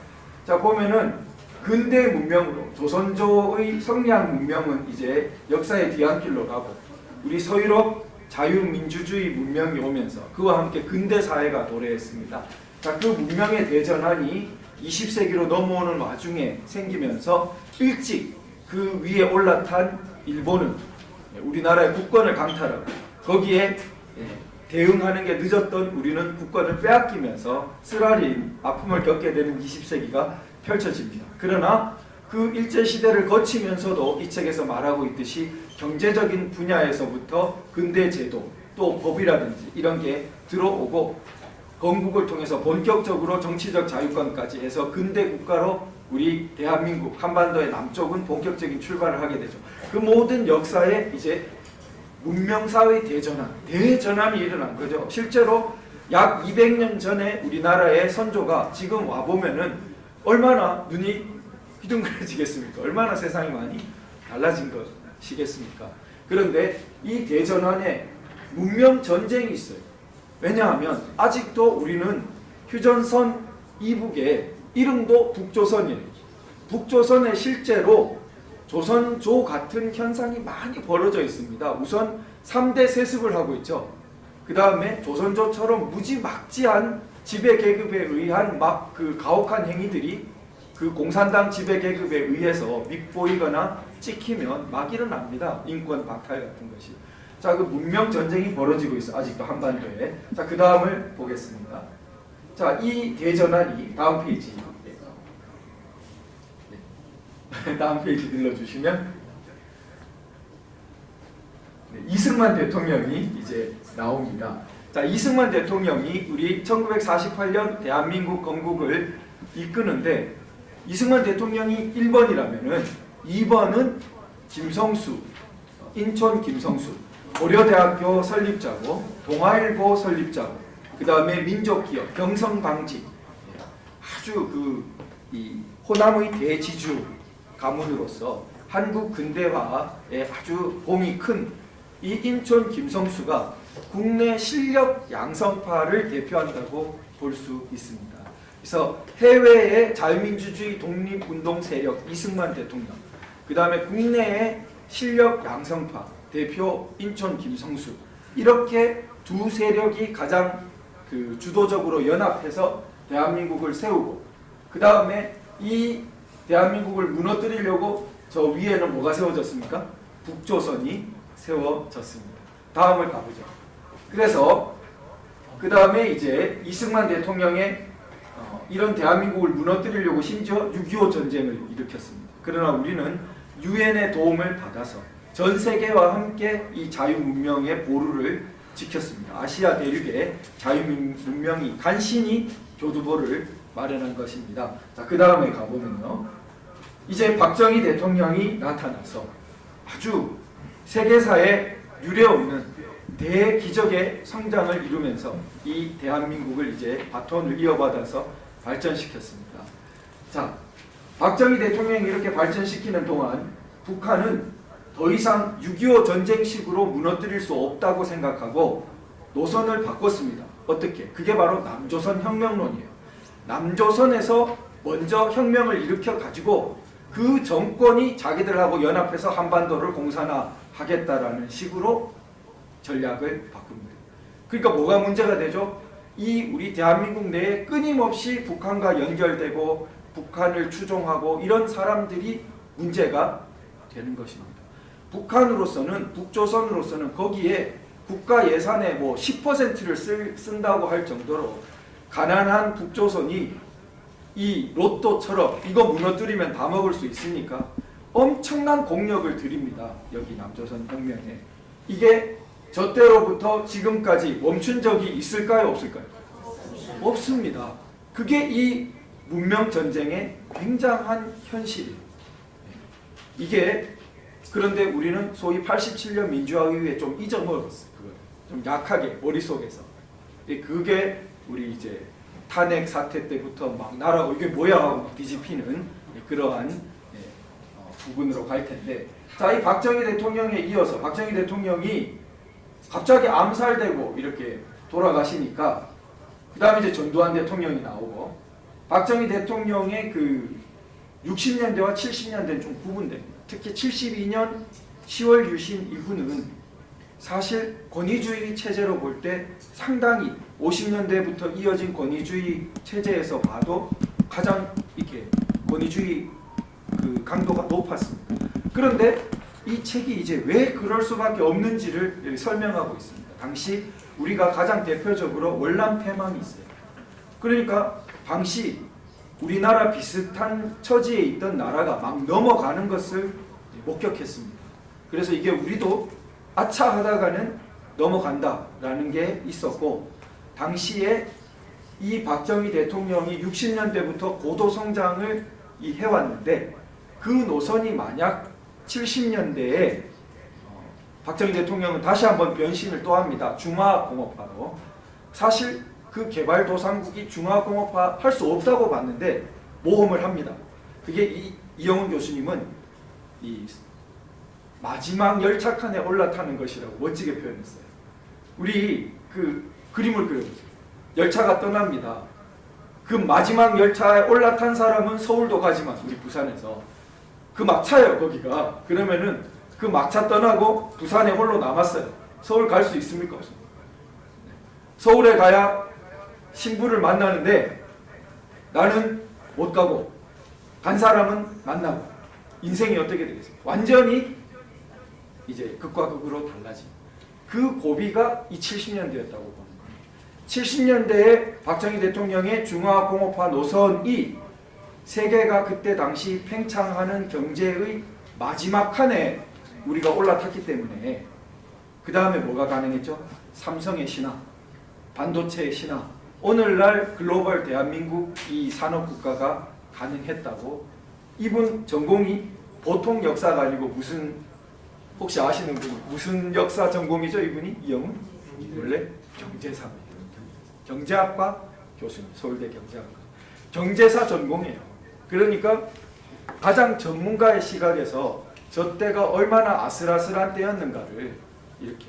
자, 보면은 근대 문명으로 조선조의 성리학 문명은 이제 역사의 뒤안길로 가고 우리 서유럽 자유민주주의 문명이 오면서 그와 함께 근대 사회가 도래했습니다. 자, 그 문명의 대전환이 20세기로 넘어오는 와중에 생기면서 일찍 그 위에 올라탄 일본은 우리나라의 국권을 강탈하고 거기에 대응하는 게 늦었던 우리는 국권을 빼앗기면서 쓰라린 아픔을 겪게 되는 20세기가 펼쳐집니다. 그러나 그 일제시대를 거치면서도 이 책에서 말하고 있듯이 경제적인 분야에서부터 근대 제도 또 법이라든지 이런 게 들어오고 건국을 통해서 본격적으로 정치적 자유권까지 해서 근대 국가로 우리 대한민국 한반도의 남쪽은 본격적인 출발을 하게 되죠. 그 모든 역사에 이제 문명사의 대전환이 일어난 거죠. 실제로 약 200년 전에 우리나라의 선조가 지금 와보면은 얼마나 눈이 휘둥그레지겠습니까? 얼마나 세상이 많이 달라진 것이겠습니까? 그런데 이 대전환에 문명 전쟁이 있어요. 왜냐하면 아직도 우리는 휴전선 이북에 이름도 북조선이에요. 북조선에 실제로 조선조 같은 현상이 많이 벌어져 있습니다. 우선 3대 세습을 하고 있죠. 그 다음에 조선조처럼 무지막지한 지배계급에 의한 막 그 가혹한 행위들이 그 공산당 지배계급에 의해서 밉보이거나 찍히면 막 일어납니다. 인권 박탈 같은 것이. 자, 그 문명 전쟁이 벌어지고 있어 아직도 한반도에. 자, 그 다음을 보겠습니다. 자, 이 대전환이 다음 페이지. 다음 페이지 눌러주시면 이승만 대통령이 이제 나옵니다. 자, 이승만 대통령이 우리 1948년 대한민국 건국을 이끄는데 이승만 대통령이 1번이라면은 2번은 김성수, 인천 김성수, 고려대학교 설립자고 동아일보 설립자고 그 다음에 민족기업, 경성방지, 아주 이 호남의 대지주 가문으로서 한국 근대화에 아주 공이 큰 이 인천 김성수가 국내 실력 양성파를 대표한다고 볼 수 있습니다. 그래서 해외의 자유민주주의 독립운동 세력 이승만 대통령, 그 다음에 국내의 실력 양성파 대표 인천 김성수, 이렇게 두 세력이 가장 주도적으로 연합해서 대한민국을 세우고, 그 다음에 이 대한민국을 무너뜨리려고 저 위에는 뭐가 세워졌습니까? 북조선이 세워졌습니다. 다음을 가보죠. 그래서 그 다음에 이제 이승만 대통령의 이런 대한민국을 무너뜨리려고 심지어 6.25 전쟁을 일으켰습니다. 그러나 우리는 유엔의 도움을 받아서 전 세계와 함께 이 자유문명의 보루를 지켰습니다. 아시아 대륙의 자유문명이 간신히 교두보를 마련한 것입니다. 자, 그 다음에 가보면요. 이제 박정희 대통령이 나타나서 아주 세계사에 유례없는 대기적의 성장을 이루면서 이 대한민국을 이제 바톤을 이어받아서 발전시켰습니다. 자, 박정희 대통령이 이렇게 발전시키는 동안 북한은 더 이상 6.25 전쟁식으로 무너뜨릴 수 없다고 생각하고 노선을 바꿨습니다. 어떻게? 그게 바로 남조선 혁명론이에요. 남조선에서 먼저 혁명을 일으켜 가지고 그 정권이 자기들하고 연합해서 한반도를 공산화하겠다라는 식으로 전략을 바꿉니다. 그러니까 뭐가 문제가 되죠? 이 우리 대한민국 내에 끊임없이 북한과 연결되고 북한을 추종하고 이런 사람들이 문제가 되는 것입니다. 북한으로서는, 북조선으로서는 거기에 국가 예산의 뭐 10%를 쓴다고 할 정도로 가난한 북조선이 이 로또처럼 이거 무너뜨리면 다 먹을 수 있으니까 엄청난 공력을 들입니다. 여기 남조선 혁명에. 이게 저 때로부터 지금까지 멈춘 적이 있을까요? 없을까요? 없습니다. 그게 이 문명전쟁의 굉장한 현실이에요. 이게 그런데 우리는 소위 87년 민주화 이후에 좀 잊어먹었어요. 좀 약하게 머릿속에서. 그게 우리 이제 탄핵 사태 때부터 막 나라고 이게 뭐야 하고 뒤집히는 그러한 부분으로 갈 텐데, 자, 이 박정희 대통령에 이어서 박정희 대통령이 갑자기 암살되고 이렇게 돌아가시니까 그 다음에 이제 전두환 대통령이 나오고, 박정희 대통령의 그 60년대와 70년대는 좀 구분됩니다. 특히 72년 10월 유신 이후는 사실 권위주의 체제로 볼 때 상당히 50년대부터 이어진 권위주의 체제에서 봐도 가장 이렇게 권위주의 그 강도가 높았습니다. 그런데 이 책이 이제 왜 그럴 수밖에 없는지를 설명하고 있습니다. 당시 우리가 가장 대표적으로 월남패망이 있어요. 그러니까 당시 우리나라 비슷한 처지에 있던 나라가 막 넘어가는 것을 목격했습니다. 그래서 이게 우리도 아차 하다가는 넘어간다라는 게 있었고, 당시에 이 박정희 대통령이 60년대부터 고도 성장을 해왔는데 그 노선이 만약 70년대에 박정희 대통령은 다시 한번 변신을 또 합니다. 중화공업화로. 사실 그 개발도상국이 중화공업화 할 수 없다고 봤는데 모험을 합니다. 그게 이영훈 교수님은 이 마지막 열차칸에 올라타는 것이라고 멋지게 표현했어요. 우리 그 그림을 그려보세요. 열차가 떠납니다. 그 마지막 열차에 올라탄 사람은 서울도 가지만 우리 부산에서 그 막차예요 거기가. 그러면은 그 막차 떠나고 부산에 홀로 남았어요. 서울 갈 수 있습니까? 없습니까? 서울에 가야 신부를 만나는데 나는 못 가고 간 사람은 만나고 인생이 어떻게 되겠어요? 완전히 이제 극과 극으로 달라진 그 고비가 이 70년대였다고 보는 거예요. 70년대에 박정희 대통령의 중화공업화 노선이 세계가 그때 당시 팽창하는 경제의 마지막 칸에 우리가 올라탔기 때문에 그 다음에 뭐가 가능했죠? 삼성의 신화, 반도체의 신화, 오늘날 글로벌 대한민국 이 산업국가가 가능했다고. 이분 전공이 보통 역사가 아니고 무슨, 혹시 아시는 분 무슨 역사 전공이죠? 이분이? 이영훈? 원래 경제사입니다. 경제학과 교수님, 서울대 경제학과. 경제사 전공이에요. 그러니까 가장 전문가의 시각에서 저 때가 얼마나 아슬아슬한 때였는가를 이렇게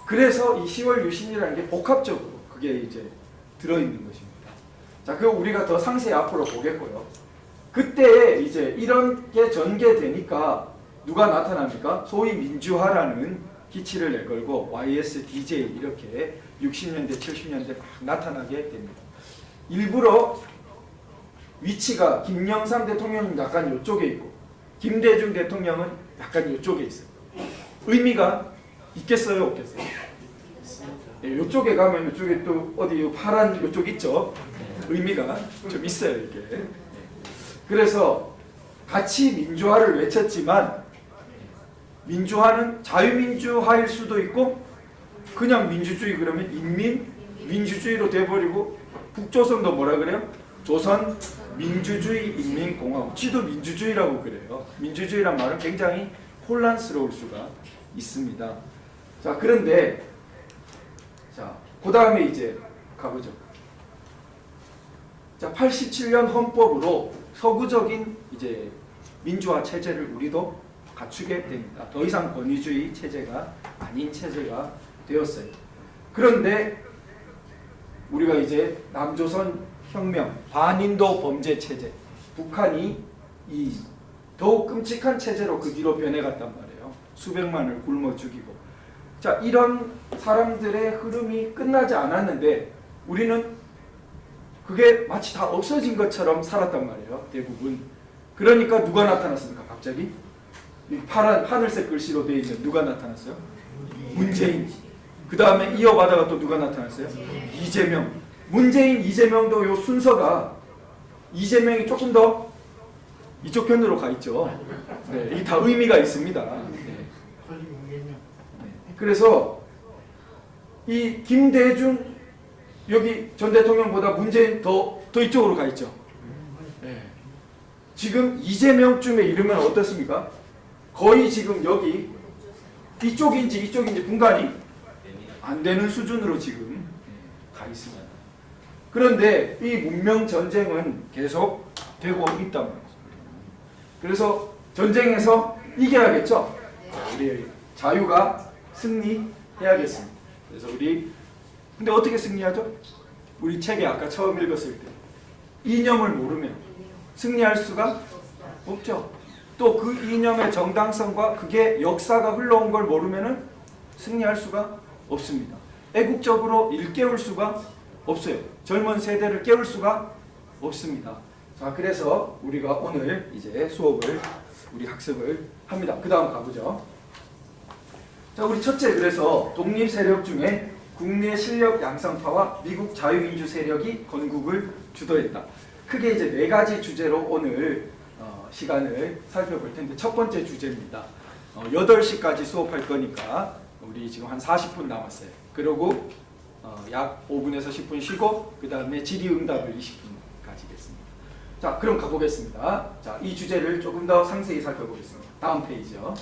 그래서 이 10월 유신이라는 게 복합적으로 그게 이제 들어있는 것입니다. 자, 그거 우리가 더 상세히 앞으로 보겠고요. 그때 이제 이런 게 전개되니까 누가 나타납니까? 소위 민주화라는 기치를 내걸고 YSDJ 이렇게 60년대, 70년대 막 나타나게 됩니다. 일부러 위치가 김영삼 대통령은 약간 이쪽에 있고 김대중 대통령은 약간 이쪽에 있어요. 의미가 있겠어요, 없겠어요? 네, 이쪽에 가면 이쪽에 또 어디 파란 이쪽 있죠? 의미가 좀 있어요, 이게. 그래서 같이 민주화를 외쳤지만 민주화는 자유민주화일 수도 있고 그냥 민주주의 그러면 인민민주주의로 돼버리고 북조선도 뭐라 그래요? 조선 민주주의 인민공화국 지도 민주주의라고 그래요. 민주주의란 말은 굉장히 혼란스러울 수가 있습니다. 자, 그런데 자, 그 다음에 이제 가보죠. 자, 87년 헌법으로 서구적인 이제 민주화 체제를 우리도 갖추게 됩니다. 더 이상 권위주의 체제가 아닌 체제가 되었어요. 그런데 우리가 이제 남조선 혁명, 반인도 범죄 체제, 북한이 이 더욱 끔찍한 체제로 그 뒤로 변해갔단 말이에요. 수백만을 굶어 죽이고. 자, 이런 사람들의 흐름이 끝나지 않았는데 우리는 그게 마치 다 없어진 것처럼 살았단 말이에요. 대부분. 그러니까 누가 나타났습니까? 갑자기? 이 파란 하늘색 글씨로 되어 있는 누가 나타났어요? 문재인. 그 다음에 이어가다가 또 누가 나타났어요? 이재명. 문재인, 이재명도 요 순서가 이재명이 조금 더 이쪽 편으로 가 있죠. 네, 이게 다 의미가 있습니다. 네. 그래서 이 김대중 여기 전 대통령보다 문재인 더 이쪽으로 가 있죠. 네. 지금 이재명쯤에 이르면 어떻습니까? 거의 지금 여기 이쪽인지 분간이 안 되는 수준으로 지금 가 있습니다. 그런데 이 문명 전쟁은 계속 되고 있단 말이죠. 그래서 전쟁에서 이겨야겠죠. 우리 자유가 승리해야겠습니다. 그래서 근데 어떻게 승리하죠? 우리 책에 아까 처음 읽었을 때 이념을 모르면 승리할 수가 없죠. 또 그 이념의 정당성과 그게 역사가 흘러온 걸 모르면 승리할 수가 없습니다. 애국적으로 일깨울 수가 없어요. 젊은 세대를 깨울 수가 없습니다. 자, 그래서 우리가 오늘 이제 수업을 우리 학습을 합니다. 그 다음 가보죠. 자, 우리 첫째, 그래서 독립 세력 중에 국내 실력 양성파와 미국 자유민주 세력이 건국을 주도했다. 크게 이제 네 가지 주제로 오늘 시간을 살펴볼 텐데 첫 번째 주제입니다. 8시까지 수업할 거니까 우리 지금 한 40분 남았어요. 그리고 약 5분에서 10분 쉬고 그 다음에 질의응답을 20분 가지겠습니다. 자, 그럼 가보겠습니다. 자, 이 주제를 조금 더 상세히 살펴보겠습니다. 다음 페이지요.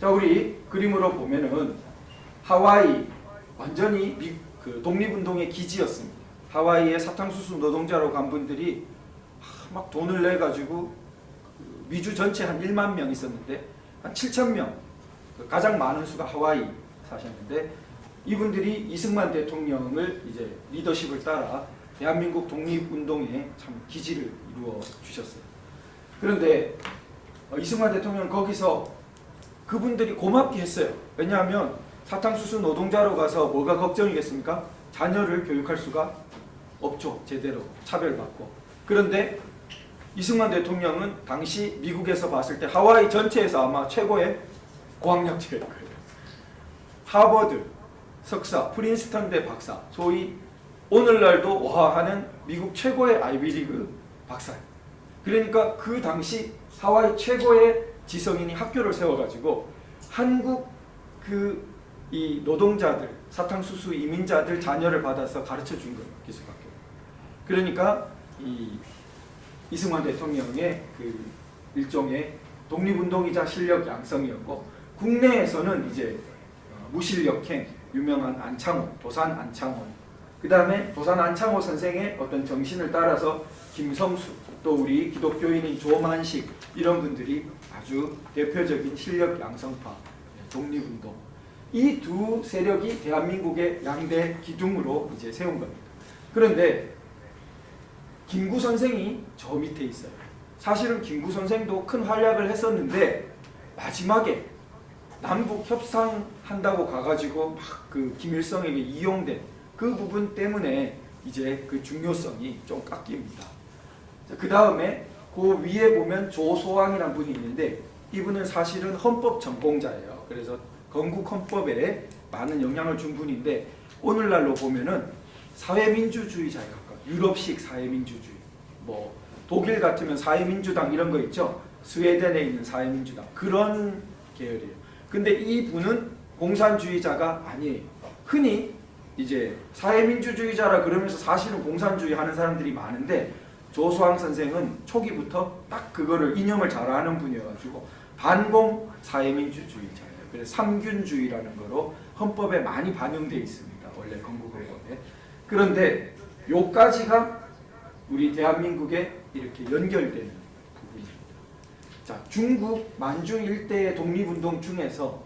자, 우리 그림으로 보면은 하와이 완전히 그 독립운동의 기지였습니다. 하와이에 사탕수수 노동자로 간 분들이 막 돈을 내 가지고 미주 전체 한 1만 명 있었는데 한 7천 명, 가장 많은 수가 하와이 사셨는데 이분들이 이승만 대통령을 이제 리더십을 따라 대한민국 독립운동에 참 기지를 이루어 주셨어요. 그런데 이승만 대통령은 거기서 그분들이 고맙게 했어요. 왜냐하면 사탕수수 노동자로 가서 뭐가 걱정이겠습니까? 자녀를 교육할 수가 없죠. 제대로 차별받고. 그런데 이승만 대통령은 당시 미국에서 봤을 때 하와이 전체에서 아마 최고의 고학력자일 거예요. 하버드 석사, 프린스턴대 박사, 소위 오늘날도 와하는 미국 최고의 아이비리그 박사예요. 그러니까 그 당시 하와이 최고의 지성인이 학교를 세워가지고 한국 이 노동자들, 사탕수수 이민자들 자녀를 받아서 가르쳐 준 거예요. 기숙학교. 그러니까 이승만 대통령의 그 일종의 독립운동이자 실력 양성이었고 국내에서는 이제 무실력행 유명한 안창호, 도산 안창호, 그 다음에 도산 안창호 선생의 어떤 정신을 따라서 김성수, 또 우리 기독교인인 조만식 이런 분들이 아주 대표적인 실력 양성파, 독립운동, 이 두 세력이 대한민국의 양대 기둥으로 이제 세운 겁니다. 그런데 김구 선생이 저 밑에 있어요. 사실은 김구 선생도 큰 활약을 했었는데 마지막에 남북 협상한다고 가가지고 막 그 김일성에게 이용된 그 부분 때문에 이제 그 중요성이 좀 깎입니다. 그 다음에 그 위에 보면 조소왕이라는 분이 있는데 이분은 사실은 헌법 전공자예요. 그래서 건국 헌법에 많은 영향을 준 분인데 오늘날로 보면은 사회민주주의자에 가까워. 유럽식 사회민주주의. 뭐 독일 같으면 사회민주당 이런 거 있죠. 스웨덴에 있는 사회민주당 그런 계열이에요. 근데 이 분은 공산주의자가 아니에요. 흔히 이제 사회민주주의자라 그러면서 사실은 공산주의 하는 사람들이 많은데 조수왕 선생은 초기부터 딱 그거를 이념을 잘 아는 분이어가지고 반공 사회민주주의자예요. 그래서 삼균주의라는 거로 헌법에 많이 반영되어 있습니다. 원래 건국헌법에. 그런데 요까지가 우리 대한민국에 이렇게 연결되는 부분입니다. 자, 중국 만중 일대의 독립운동 중에서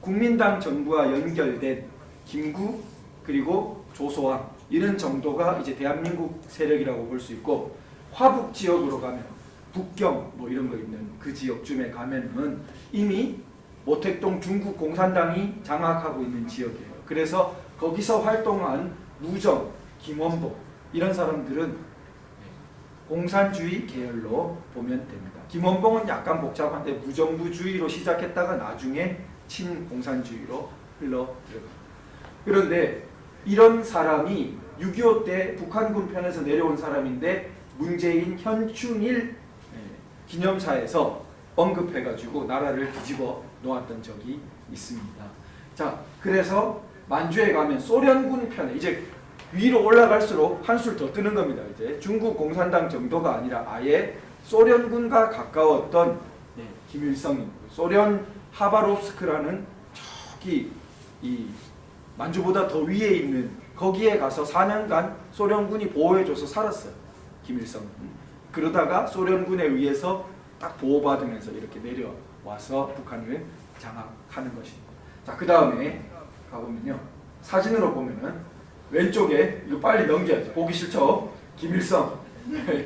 국민당 정부와 연결된 김구 그리고 조소왕 이런 정도가 이제 대한민국 세력이라고 볼 수 있고 화북 지역으로 가면 북경 뭐 이런 거 있는 그 지역쯤에 가면은 이미 모택동 중국 공산당이 장악하고 있는 지역이에요. 그래서 거기서 활동한 무정, 김원복 이런 사람들은 공산주의 계열로 보면 됩니다. 김원봉은 약간 복잡한데 무정부주의로 시작했다가 나중에 친공산주의로 흘러 들어갑니다. 그런데 이런 사람이 6.25 때 북한군 편에서 내려온 사람인데 문재인 현충일 기념사에서 언급해가지고 나라를 뒤집어 놓았던 적이 있습니다. 자, 그래서 만주에 가면 소련군 편에 이제 위로 올라갈수록 한술 더 뜨는 겁니다. 이제 중국 공산당 정도가 아니라 아예 소련군과 가까웠던 김일성, 소련 하바롭스크라는 저기 이 만주보다 더 위에 있는 거기에 가서 4년간 소련군이 보호해줘서 살았어요. 김일성은. 그러다가 소련군에 의해서 딱 보호받으면서 이렇게 내려와서 북한을 장악하는 것입니다. 자, 그 다음에 가보면요. 사진으로 보면은 왼쪽에 이거 빨리 넘겨야지. 보기 싫죠? 김일성.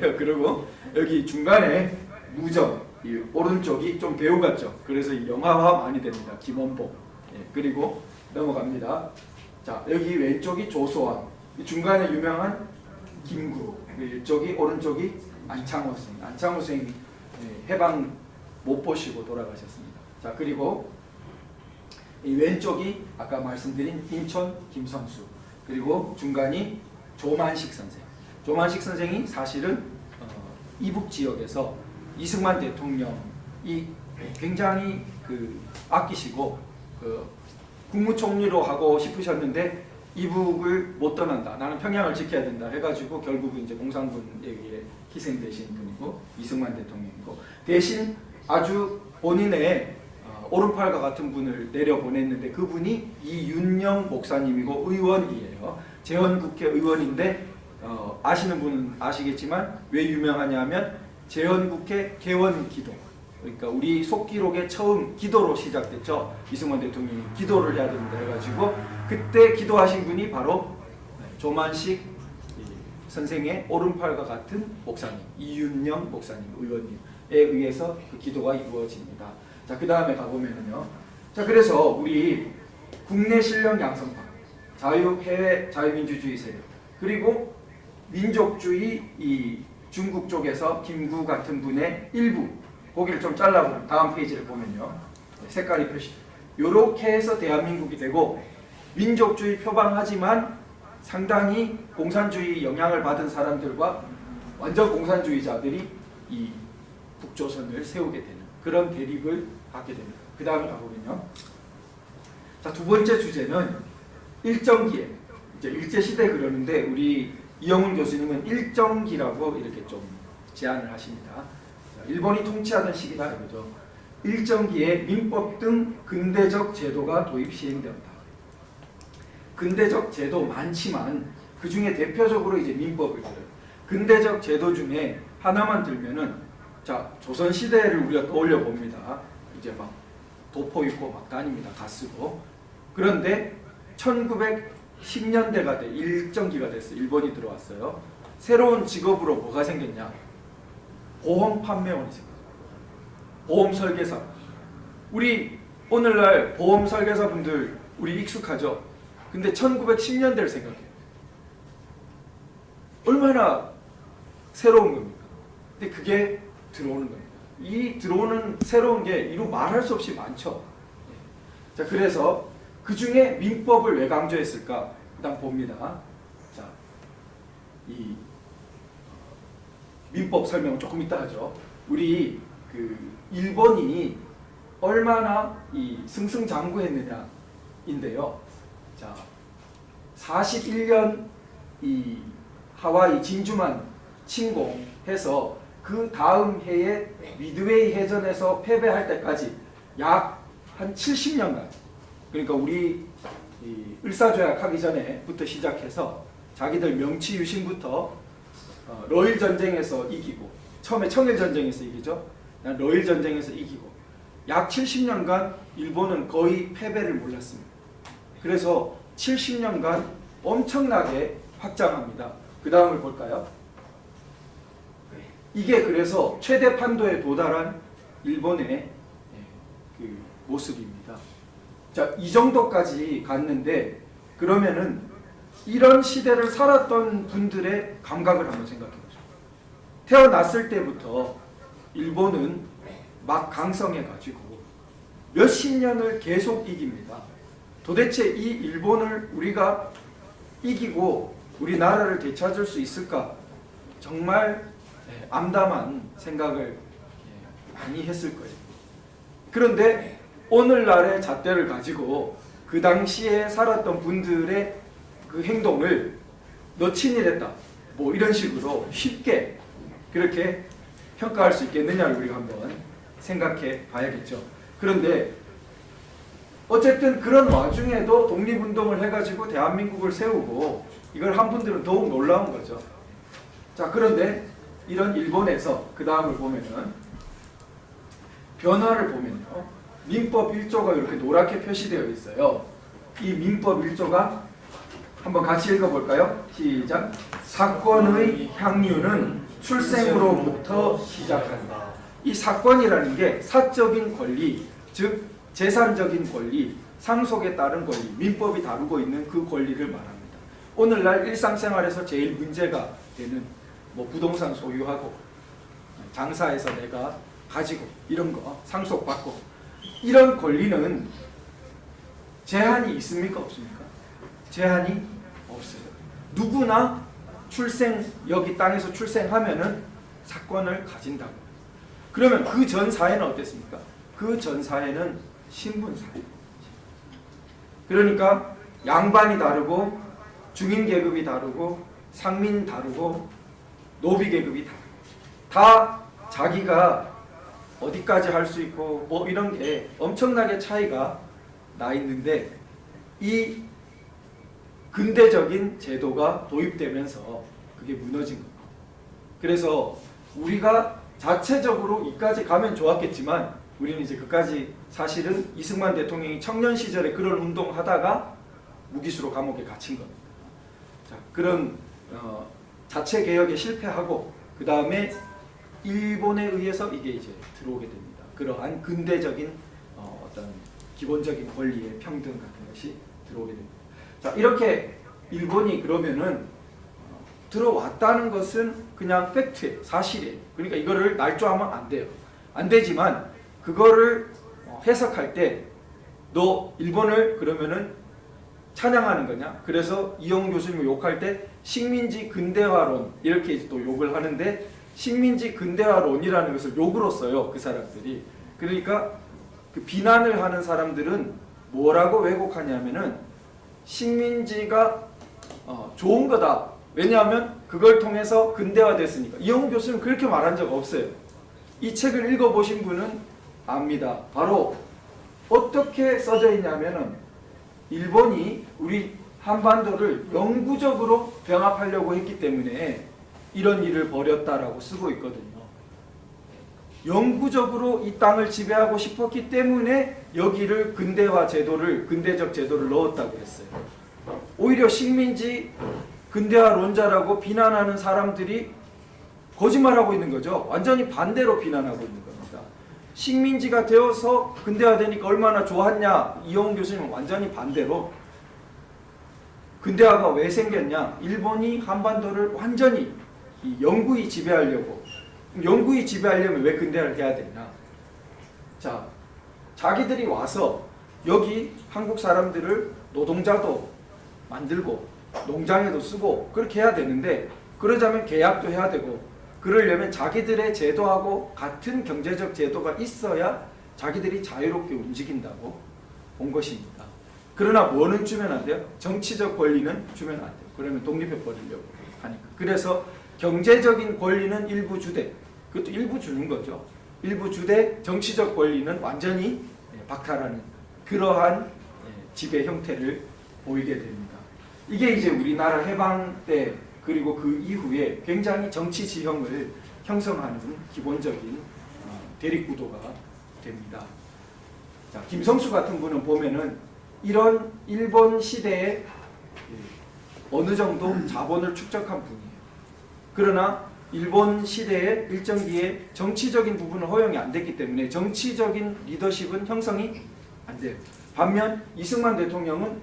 그리고 여기 중간에 무정. 이 오른쪽이 좀 배우 같죠? 그래서 영화화 많이 됩니다. 김원복. 그리고 넘어갑니다. 자, 여기 왼쪽이 조소왕. 중간에 유명한 김구. 이쪽이 오른쪽이 안창호 선생. 안창호 선생이 해방 못 보시고 돌아가셨습니다. 자, 그리고 이 왼쪽이 아까 말씀드린 인천 김성수. 그리고 중간이 조만식 선생. 조만식 선생이 사실은 이북 지역에서 이승만 대통령이 굉장히 아끼시고 국무총리로 하고 싶으셨는데 이북을 못 떠난다. 나는 평양을 지켜야 된다. 해가지고 결국은 이제 공산군에 의해 희생되신 분이고 이승만 대통령이고 대신 아주 본인의 오른팔과 같은 분을 내려보냈는데 그분이 이윤영 목사님이고 의원이에요. 재헌국회 의원인데 아시는 분은 아시겠지만 왜 유명하냐면 재헌국회 개원기도. 그러니까 우리 속기록에 처음 기도로 시작됐죠. 이승만 대통령이 기도를 해야 된다 해가지고 그때 기도하신 분이 바로 조만식 선생의 오른팔과 같은 목사님 이윤영 목사님 의원님에 의해서 그 기도가 이루어집니다. 자, 그 다음에 가보면은요. 자, 그래서 우리 국내 실력 양성파, 해외 자유민주주의 세력, 그리고 민족주의 이 중국 쪽에서 김구 같은 분의 일부, 거기를 좀 잘라보면 다음 페이지를 보면요. 색깔이 표시. 요렇게 해서 대한민국이 되고 민족주의 표방하지만 상당히 공산주의 영향을 받은 사람들과 완전 공산주의자들이 이 북조선을 세우게 되는 그런 대립을 갖게 됩니다. 그 다음에 가보면요. 자, 두 번째 주제는 일정기에 이제 일제시대 그러는데 우리 이영훈 교수님은 일정기라고 이렇게 좀 제안을 하십니다. 자, 일본이 통치하던 시기다 이거죠. 일정기에 민법 등 근대적 제도가 도입 시행되었다. 근대적 제도 많지만 그 중에 대표적으로 이제 민법을 들어요. 근대적 제도 중에 하나만 들면은 자 조선 시대를 우리가 떠올려 봅니다. 이제 막 도포 입고 막 다닙니다. 가쓰고. 그런데 1910년대가 돼 일정기가 됐어요. 일본이 들어왔어요. 새로운 직업으로 뭐가 생겼냐? 보험 판매원이 생겼어요. 보험 설계사. 우리 오늘날 보험 설계사 분들 우리 익숙하죠? 근데 1910년대를 생각해요. 얼마나 새로운 겁니까? 근데 그게 들어오는 겁니다. 이 들어오는 새로운 게 이루 말할 수 없이 많죠. 자, 그래서 그 중에 민법을 왜 강조했을까? 일단 봅니다. 자, 이 민법 설명은 조금 이따 하죠. 우리 그 일본이 얼마나 이 승승장구했느냐인데요. 자, 41년 이 하와이 진주만 침공해서 그 다음 해에 미드웨이 해전에서 패배할 때까지 약 한 70년간, 그러니까 우리 이 을사조약 하기 전에부터 시작해서 자기들 명치 유신부터 러일 전쟁에서 이기고, 처음에 청일 전쟁에서 이기죠. 러일 전쟁에서 이기고 약 70년간 일본은 거의 패배를 몰랐습니다. 그래서 70년간 엄청나게 확장합니다. 그 다음을 볼까요? 이게 그래서 최대 판도에 도달한 일본의 그 모습입니다. 자, 이 정도까지 갔는데 그러면은 이런 시대를 살았던 분들의 감각을 한번 생각해 보죠. 태어났을 때부터 일본은 막 강성해가지고 몇십 년을 계속 이깁니다. 도대체 이 일본을 우리가 이기고 우리나라를 되찾을 수 있을까? 정말 암담한 생각을 많이 했을 거예요. 그런데 오늘날의 잣대를 가지고 그 당시에 살았던 분들의 그 행동을 너 친일했다, 뭐 이런 식으로 쉽게 그렇게 평가할 수 있겠느냐를 우리가 한번 생각해 봐야겠죠. 그런데 어쨌든 그런 와중에도 독립운동을 해가지고 대한민국을 세우고 이걸 한 분들은 더욱 놀라운 거죠. 자, 그런데 이런 일본에서 그 다음을 보면은 변화를 보면요, 민법 1조가 이렇게 노랗게 표시되어 있어요. 이 민법 1조가 한번 같이 읽어볼까요? 시작. 사건의 향유는 출생으로부터 시작한다. 이 사건이라는 게 사적인 권리, 즉 재산적인 권리, 상속에 따른 권리, 민법이 다루고 있는 그 권리를 말합니다. 오늘날 일상생활에서 제일 문제가 되는 뭐 부동산 소유하고 장사해서 내가 가지고 이런 거 상속받고 이런 권리는 제한이 있습니까? 없습니까? 제한이 없어요. 누구나 여기 땅에서 출생하면은 사건을 가진다고. 그러면 그 전 사회는 어땠습니까? 그 전 사회는 신분사회. 그러니까 양반이 다르고 중인 계급이 다르고 상민 다르고 노비 계급이 다르고 다 자기가 어디까지 할 수 있고 뭐 이런 게 엄청나게 차이가 나 있는데 이 근대적인 제도가 도입되면서 그게 무너진 겁니다. 그래서 우리가 자체적으로 이까지 가면 좋았겠지만 우리는 이제 그까지 사실은 이승만 대통령이 청년 시절에 그런 운동하다가 무기수로 감옥에 갇힌 겁니다. 자, 그런 자체 개혁에 실패하고 그 다음에 일본에 의해서 이게 이제 들어오게 됩니다. 그러한 근대적인 어떤 기본적인 권리의 평등 같은 것이 들어오게 됩니다. 자, 이렇게 일본이 그러면은 들어왔다는 것은 그냥 팩트예요. 사실이에요. 그러니까 이거를 날조하면 안 돼요. 안 되지만 그거를 해석할 때 너 일본을 그러면은 찬양하는 거냐? 그래서 이영 교수님 욕할 때 식민지 근대화론 이렇게 또 욕을 하는데 식민지 근대화론이라는 것을 욕으로 써요. 그 사람들이. 그러니까 그 비난을 하는 사람들은 뭐라고 왜곡하냐면은 식민지가 좋은 거다. 왜냐하면 그걸 통해서 근대화됐으니까. 이영훈 교수는 그렇게 말한 적 없어요. 이 책을 읽어보신 분은 압니다. 바로 어떻게 써져 있냐면은 일본이 우리 한반도를 영구적으로 병합하려고 했기 때문에 이런 일을 벌였다라고 쓰고 있거든요. 영구적으로 이 땅을 지배하고 싶었기 때문에 여기를 근대적 제도를 넣었다고 그랬어요. 오히려 식민지 근대화론자라고 비난하는 사람들이 거짓말하고 있는 거죠. 완전히 반대로 비난하고 있는 겁니다. 식민지가 되어서 근대화되니까 얼마나 좋았냐. 이영훈 교수님은 완전히 반대로 근대화가 왜 생겼냐. 일본이 한반도를 완전히 영구히 지배하려고. 영구히 지배하려면 왜 근대화를 해야 되냐. 자, 자기들이 와서 여기 한국 사람들을 노동자도 만들고 농장에도 쓰고 그렇게 해야 되는데, 그러자면 계약도 해야 되고, 그러려면 자기들의 제도하고 같은 경제적 제도가 있어야 자기들이 자유롭게 움직인다고 본 것입니다. 그러나 뭐는 주면 안 돼요? 정치적 권리는 주면 안 돼요. 그러면 독립해버리려고 하니까. 그래서 경제적인 권리는 일부 주되, 그것도 일부 주는 거죠. 일부 주되 정치적 권리는 완전히 박탈하는 그러한 지배 형태를 보이게 됩니다. 이게 이제 우리나라 해방 때 그리고 그 이후에 굉장히 정치 지형을 형성하는 기본적인 대립구도가 됩니다. 자, 김성수 같은 분은 보면은 이런 일본 시대에 어느 정도 자본을 축적한 분이에요. 그러나 일본 시대에 일정기에 정치적인 부분은 허용이 안 됐기 때문에 정치적인 리더십은 형성이 안 돼요. 반면 이승만 대통령은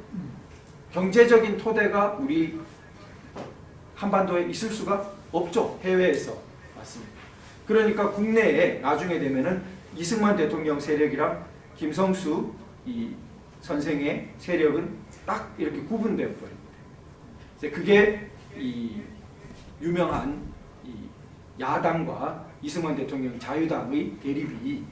경제적인 토대가 우리 한반도에 있을 수가 없죠. 해외에서. 맞습니다. 그러니까 국내에 나중에 되면은 이승만 대통령 세력이랑 김성수 이 선생의 세력은 딱 이렇게 구분되어 버립니다. 그게 이 유명한 이 야당과 이승만 대통령 자유당의 대립이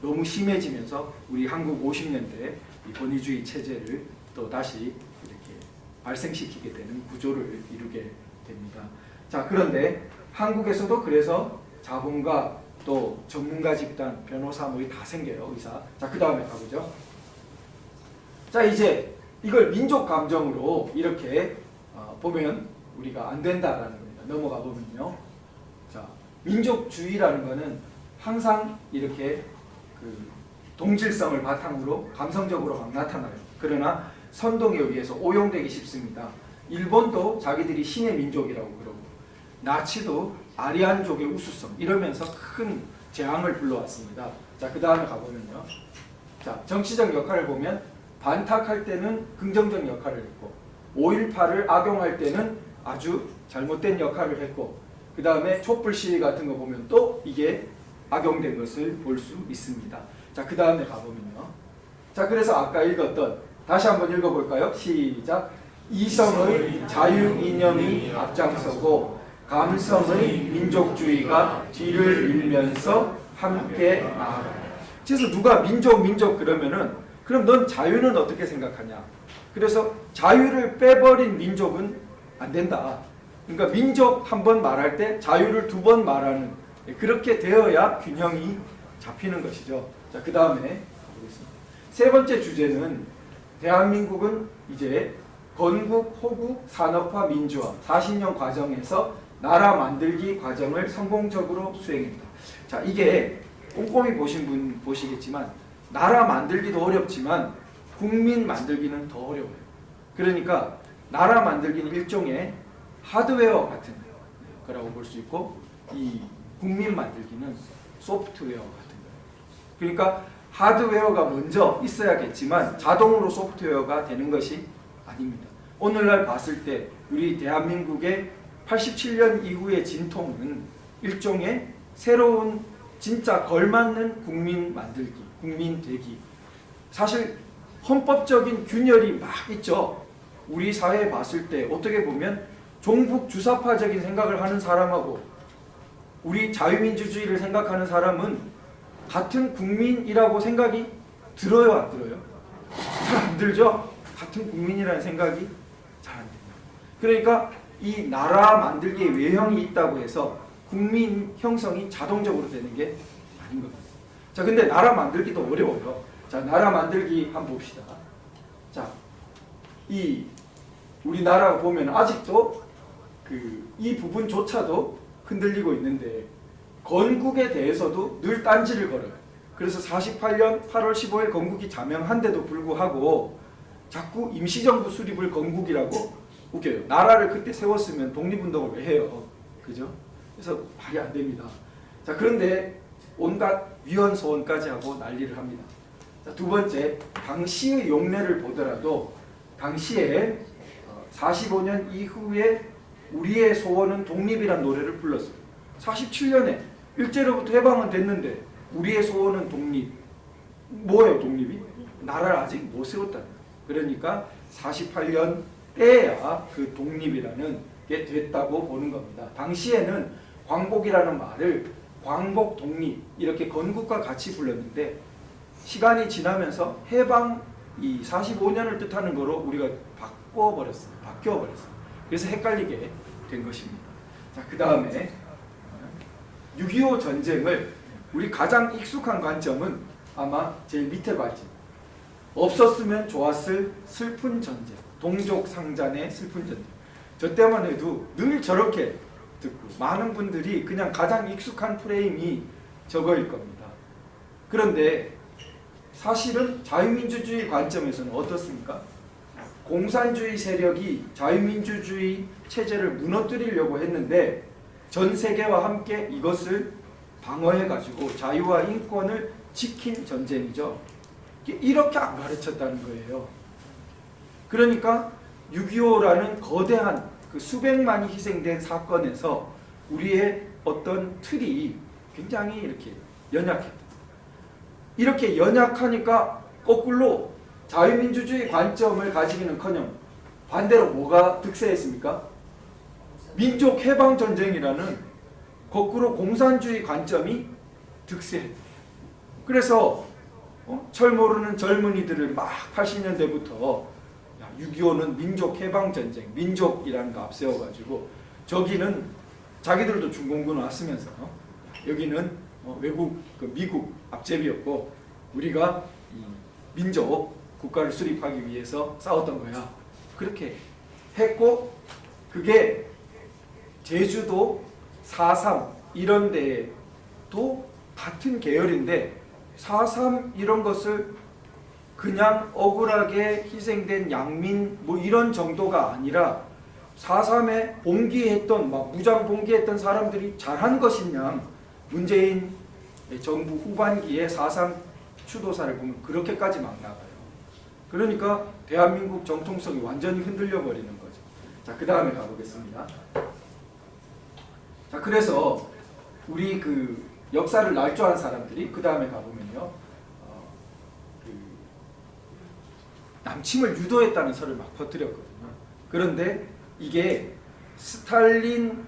너무 심해지면서 우리 한국 50년대 이 권위주의 체제를 또 다시 이렇게 발생시키게 되는 구조를 이루게 됩니다. 자, 그런데 한국에서도 그래서 자본가 또 전문가 집단, 변호사 뭐 다 생겨요. 의사. 자, 그 다음에 가보죠. 자, 이제 이걸 민족 감정으로 이렇게 보면 우리가 안 된다라는 겁니다. 넘어가 보면요. 자, 민족주의라는 거는 항상 이렇게 그 동질성을 바탕으로 감성적으로 막 나타나요. 그러나 선동에 의해서 오용되기 쉽습니다. 일본도 자기들이 신의 민족이라고 그러고, 나치도 아리안족의 우수성 이러면서 큰 재앙을 불러왔습니다. 자, 그 다음에 가보면요. 자, 정치적 역할을 보면 반탁할 때는 긍정적 역할을 했고, 5.18을 악용할 때는 아주 잘못된 역할을 했고, 그 다음에 촛불 시위 같은 거 보면 또 이게 악용된 것을 볼 수 있습니다. 자, 그 다음에 가보면요. 자, 그래서 아까 읽었던, 다시 한번 읽어볼까요? 시작. 이성의 자유 이념이 앞장서고 감성의 민족주의가 뒤를 밀면서 함께 나아가. 그래서 누가 민족 그러면은 그럼 넌 자유는 어떻게 생각하냐? 그래서 자유를 빼버린 민족은 안 된다. 그러니까 민족 한 번 말할 때 자유를 두 번 말하는, 그렇게 되어야 균형이 잡히는 것이죠. 자, 그 다음에 가보겠습니다. 세 번째 주제는 대한민국은 이제 건국, 호국, 산업화, 민주화 40년 과정에서 나라 만들기 과정을 성공적으로 수행했다. 자, 이게 꼼꼼히 보신 분 보시겠지만 나라 만들기도 어렵지만 국민 만들기는 더 어려워요. 그러니까 나라 만들기는 일종의 하드웨어 같은 거라고 볼 수 있고, 이 국민 만들기는 소프트웨어 같은 거예요. 그러니까 하드웨어가 먼저 있어야겠지만 자동으로 소프트웨어가 되는 것이 아닙니다. 오늘날 봤을 때 우리 대한민국의 87년 이후의 진통은 일종의 새로운 진짜 걸맞는 국민 만들기, 국민 되기. 사실 헌법적인 균열이 막 있죠. 우리 사회에 봤을 때 어떻게 보면 종북 주사파적인 생각을 하는 사람하고 우리 자유민주주의를 생각하는 사람은 같은 국민이라고 생각이 들어요, 안 들어요? 잘 안 들죠? 같은 국민이라는 생각이 잘 안 됩니다. 그러니까 이 나라 만들기에 외형이 있다고 해서 국민 형성이 자동적으로 되는 게 아닌 겁니다. 자, 근데 나라 만들기도 어려워요. 자, 나라 만들기 한번 봅시다. 자, 이 우리나라 보면 아직도 이 부분조차도 흔들리고 있는데 건국에 대해서도 늘 딴지를 걸어요. 그래서 48년 8월 15일 건국이 자명한데도 불구하고 자꾸 임시정부 수립을 건국이라고 웃겨요. 나라를 그때 세웠으면 독립운동을 왜 해요? 그죠? 그래서 말이 안 됩니다. 자, 그런데 온갖 위헌소원까지 하고 난리를 합니다. 자, 두 번째, 당시의 용례를 보더라도 당시에 45년 이후에 우리의 소원은 독립이란 노래를 불렀어요. 47년에 일제로부터 해방은 됐는데 우리의 소원은 독립. 뭐예요 독립이? 나라를 아직 못 세웠다는 거예요. 그러니까 48년 때야 그 독립이라는 게 됐다고 보는 겁니다. 당시에는 광복이라는 말을 광복 독립 이렇게 건국과 같이 불렀는데 시간이 지나면서 해방 이 45년을 뜻하는 거로 우리가 바뀌어버렸어요. 그래서 헷갈리게 된 것입니다. 자, 그 다음에 6.25 전쟁을 우리 가장 익숙한 관점은 아마 제일 밑에 관점. 없었으면 좋았을 슬픈 전쟁. 동족 상잔의 슬픈 전쟁. 저 때만 해도 늘 저렇게 듣고 많은 분들이 그냥 가장 익숙한 프레임이 저거일 겁니다. 그런데 사실은 자유민주주의 관점에서는 어떻습니까? 공산주의 세력이 자유민주주의 체제를 무너뜨리려고 했는데 전 세계와 함께 이것을 방어해가지고 자유와 인권을 지킨 전쟁이죠. 이렇게 안 가르쳤다는 거예요. 그러니까 6.25라는 거대한 그 수백만이 희생된 사건에서 우리의 어떤 틀이 굉장히 이렇게 연약했다. 이렇게 연약하니까 거꾸로 자유민주주의 관점을 가지기는커녕 반대로 뭐가 득세했습니까? 민족해방전쟁이라는 거꾸로 공산주의 관점이 득세했다. 그래서 철 모르는 젊은이들을 막 80년대부터 6.25는 민족해방전쟁, 민족이라는 거 앞세워가지고 저기는 자기들도 중공군 왔으면서 여기는 외국, 미국 앞제비였고 우리가 민족, 국가를 수립하기 위해서 싸웠던 거야. 그렇게 했고 그게 제주도 4.3 이런 데도 같은 계열인데 4.3 이런 것을 그냥 억울하게 희생된 양민 뭐 이런 정도가 아니라 4.3에 봉기했던 막 무장 봉기했던 사람들이 잘한 것이냐 문재인 정부 후반기에 4.3 추도사를 보면 그렇게까지 막 나가요. 그러니까 대한민국 정통성이 완전히 흔들려 버리는 거죠. 자, 그 다음에 가보겠습니다. 자, 그래서 우리 그 역사를 날조한 사람들이 그 다음에 가보면요, 남침을 유도했다는 설을 막 퍼뜨렸거든요. 그런데 이게 스탈린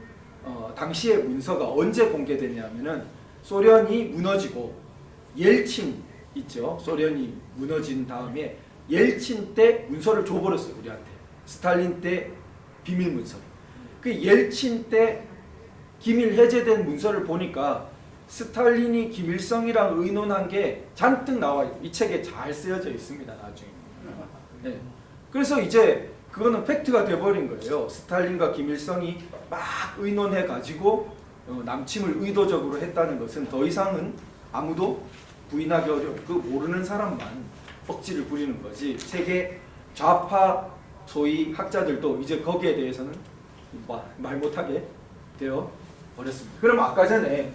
당시의 문서가 언제 공개됐냐면은 소련이 무너지고 옐친 있죠. 소련이 무너진 다음에 옐친 때 문서를 줘버렸어요. 우리한테. 스탈린 때 비밀 문서. 그 옐친 때 기밀 해제된 문서를 보니까 스탈린이 김일성이랑 의논한 게 잔뜩 나와요. 이 책에 잘 쓰여져 있습니다. 나중에. 네. 그래서 이제 그거는 팩트가 돼버린 거예요. 스탈린과 김일성이 막 의논해가지고 남침을 의도적으로 했다는 것은 더 이상은 아무도 부인하기 어려워. 그 모르는 사람만 억지를 부리는 거지. 세계 좌파 소위 학자들도 이제 거기에 대해서는 말 못하게 되어 버렸습니다. 그럼 아까 전에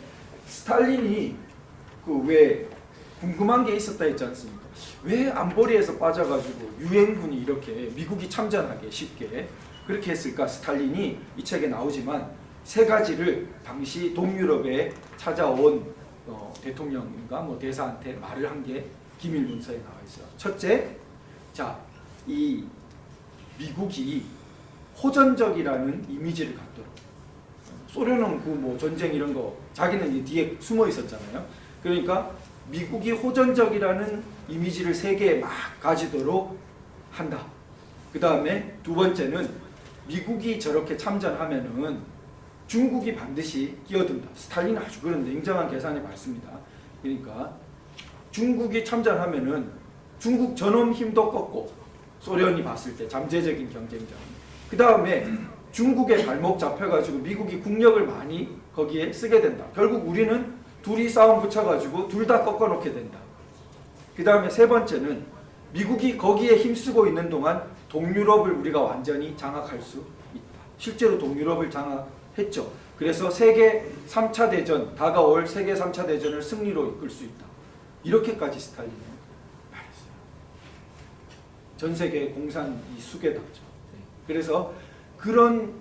스탈린이 그 왜 궁금한 게 있었다 했지 않습니까? 왜 안보리에서 빠져가지고 유엔군이 이렇게 미국이 참전하게 쉽게 그렇게 했을까? 스탈린이 이 책에 나오지만 세 가지를 당시 동유럽에 찾아온 대통령인가 뭐 대사한테 말을 한 게 기밀 문서에 나와 있어요. 첫째, 자, 이 미국이 호전적이라는 이미지를 갖도록. 소련은 그 뭐 전쟁 이런 거 자기는 이 뒤에 숨어 있었잖아요. 그러니까 미국이 호전적이라는 이미지를 세계에 막 가지도록 한다. 그 다음에 두 번째는 미국이 저렇게 참전하면은 중국이 반드시 끼어든다. 스탈린은 아주 그런 냉정한 계산이 많습니다. 그러니까 중국이 참전하면은 중국 전원 힘도 꺾고 소련이 봤을 때 잠재적인 경쟁자 그 다음에 중국의 발목 잡혀가지고 미국이 국력을 많이 거기에 쓰게 된다. 결국 우리는 둘이 싸움 붙여가지고 둘 다 꺾어놓게 된다. 그 다음에 세 번째는 미국이 거기에 힘쓰고 있는 동안 동유럽을 우리가 완전히 장악할 수 있다. 실제로 동유럽을 장악했죠. 그래서 세계 3차 대전, 다가올 세계 3차 대전을 승리로 이끌 수 있다. 이렇게까지 스탈린은 말했어요. 전 세계 공산 이 수계다죠. 그래서 그런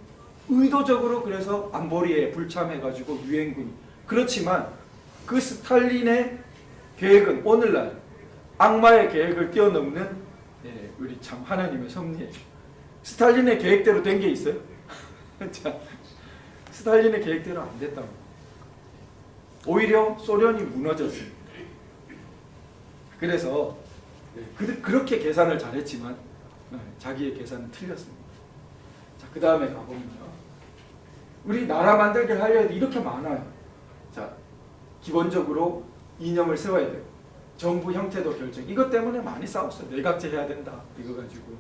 의도적으로 그래서 안보리에 불참해가지고 유엔군이 그렇지만 그 스탈린의 계획은 오늘날 악마의 계획을 뛰어넘는 우리 참 하나님의 섭리예요. 스탈린의 계획대로 된 게 있어요? 자, 스탈린의 계획대로 안 됐다고. 오히려 소련이 무너졌습니다. 그래서 그렇게 계산을 잘했지만 자기의 계산은 틀렸습니다. 자, 그 다음에 가보면요. 우리 나라 만들기를 하려고 해도 이렇게 많아요. 자, 기본적으로 이념을 세워야 돼요. 정부 형태도 결정. 이것 때문에 많이 싸웠어요. 내각제 해야 된다. 이거 가지고.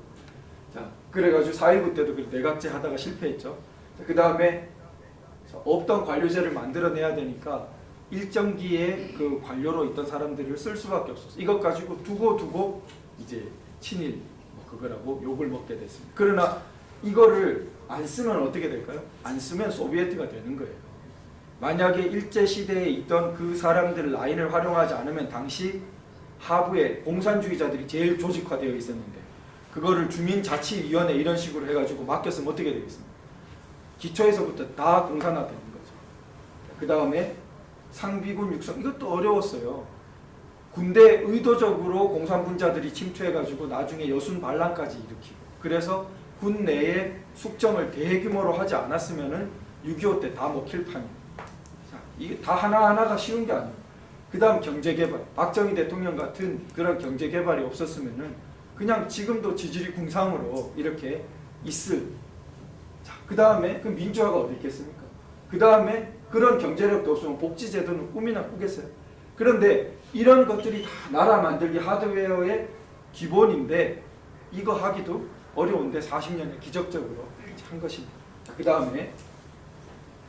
자, 그래가지고 4.19 때도 내각제 하다가 실패했죠. 그 다음에 없던 관료제를 만들어내야 되니까 일정기에 그 관료로 있던 사람들을 쓸 수밖에 없었어요. 이것 가지고 두고 이제 친일 그거라고 욕을 먹게 됐습니다. 그러나 이거를 안 쓰면 어떻게 될까요? 안 쓰면 소비에트가 되는 거예요. 만약에 일제시대에 있던 그 사람들 라인을 활용하지 않으면 당시 하부에 공산주의자들이 제일 조직화되어 있었는데 그거를 주민자치위원회 이런 식으로 해가지고 맡겼으면 어떻게 되겠습니까? 기초에서부터 다 공산화되는 거죠. 그 다음에 상비군 육성, 이것도 어려웠어요. 군대 의도적으로 공산분자들이 침투해가지고 나중에 여순 반란까지 일으키고 그래서 군 내에 숙정을 대규모로 하지 않았으면은 6.25 때 다 먹힐 판이에요. 자, 이게 다 하나하나가 쉬운 게 아니에요. 그 다음 경제개발, 박정희 대통령 같은 그런 경제개발이 없었으면은 그냥 지금도 지지리 궁상으로 이렇게 있을. 자, 그 다음에 그 민주화가 어디 있겠습니까? 그 다음에 그런 경제력도 없으면 복지제도는 꿈이나 꾸겠어요. 그런데 이런 것들이 다 나라 만들기 하드웨어의 기본인데 이거 하기도 어려운데 40년에 기적적으로 한 것입니다. 그 다음에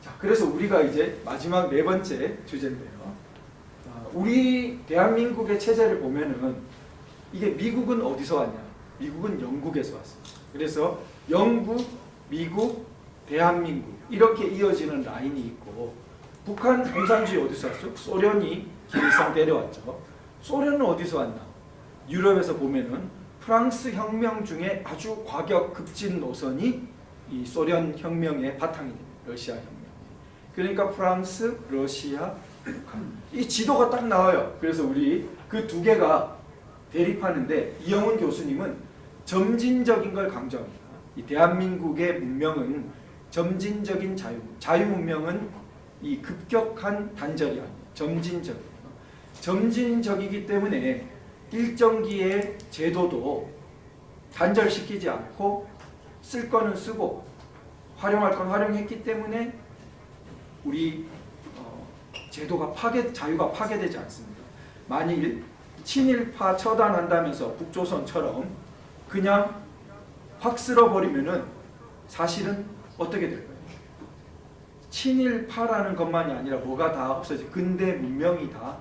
자, 그래서 우리가 이제 마지막 네 번째 주제인데요. 우리 대한민국의 체제를 보면은 이게 미국은 어디서 왔냐? 미국은 영국에서 왔습니다. 그래서 영국, 미국, 대한민국 이렇게 이어지는 라인이 있고 북한 공산주의 어디서 왔죠? 소련이 기일상 데려왔죠. 소련은 어디서 왔나? 유럽에서 보면은 프랑스 혁명 중에 아주 과격 급진 노선이 이 소련 혁명의 바탕이 됩니다. 러시아 혁명. 그러니까 프랑스, 러시아, 북한. 이 지도가 딱 나와요. 그래서 우리 그 두 개가 대립하는데 이영훈 교수님은 점진적인 걸 강조합니다. 이 대한민국의 문명은 점진적인 자유문명은 이 급격한 단절이 아니에요. 점진적이에요. 점진적이기 때문에 일정기의 제도도 단절시키지 않고 쓸 거는 쓰고 활용할 건 활용했기 때문에 우리 제도가 자유가 파괴되지 않습니다. 만일 친일파 처단한다면서 북조선처럼 그냥 확 쓸어버리면은 사실은 어떻게 될까요? 친일파라는 것만이 아니라 뭐가 다 없어져. 근대 문명이 다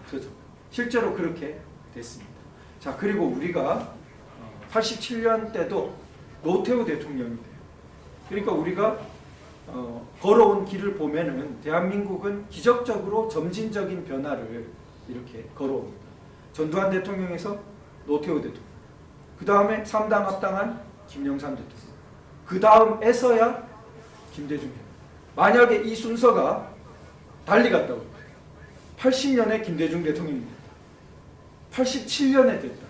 없어져. 실제로 그렇게 됐습니다. 자, 그리고 우리가 87년 때도 노태우 대통령이 돼요. 그러니까 우리가 걸어온 길을 보면은 대한민국은 기적적으로 점진적인 변화를 이렇게 걸어옵니다. 전두환 대통령에서 노태우 대통령, 그 다음에 3당 합당한 김영삼 대통령, 그 다음에서야 김대중 대통령. 만약에 이 순서가 달리 갔다고 80년에 김대중 대통령입니다. 87년에 됐다.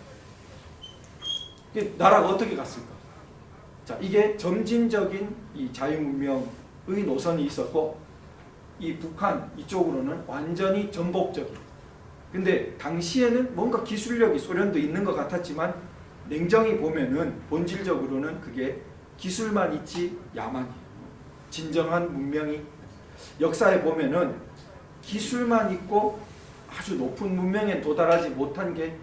나라가 어떻게 갔을까? 자, 이게 점진적인 이 자유문명의 노선이 있었고 이 북한 이쪽으로는 완전히 전복적인. 근데 당시에는 뭔가 기술력이 소련도 있는 것 같았지만 냉정히 보면은 본질적으로는 그게 기술만 있지 야만이에요. 진정한 문명이 역사에 보면은 기술만 있고 아주 높은 문명에 도달하지 못한 게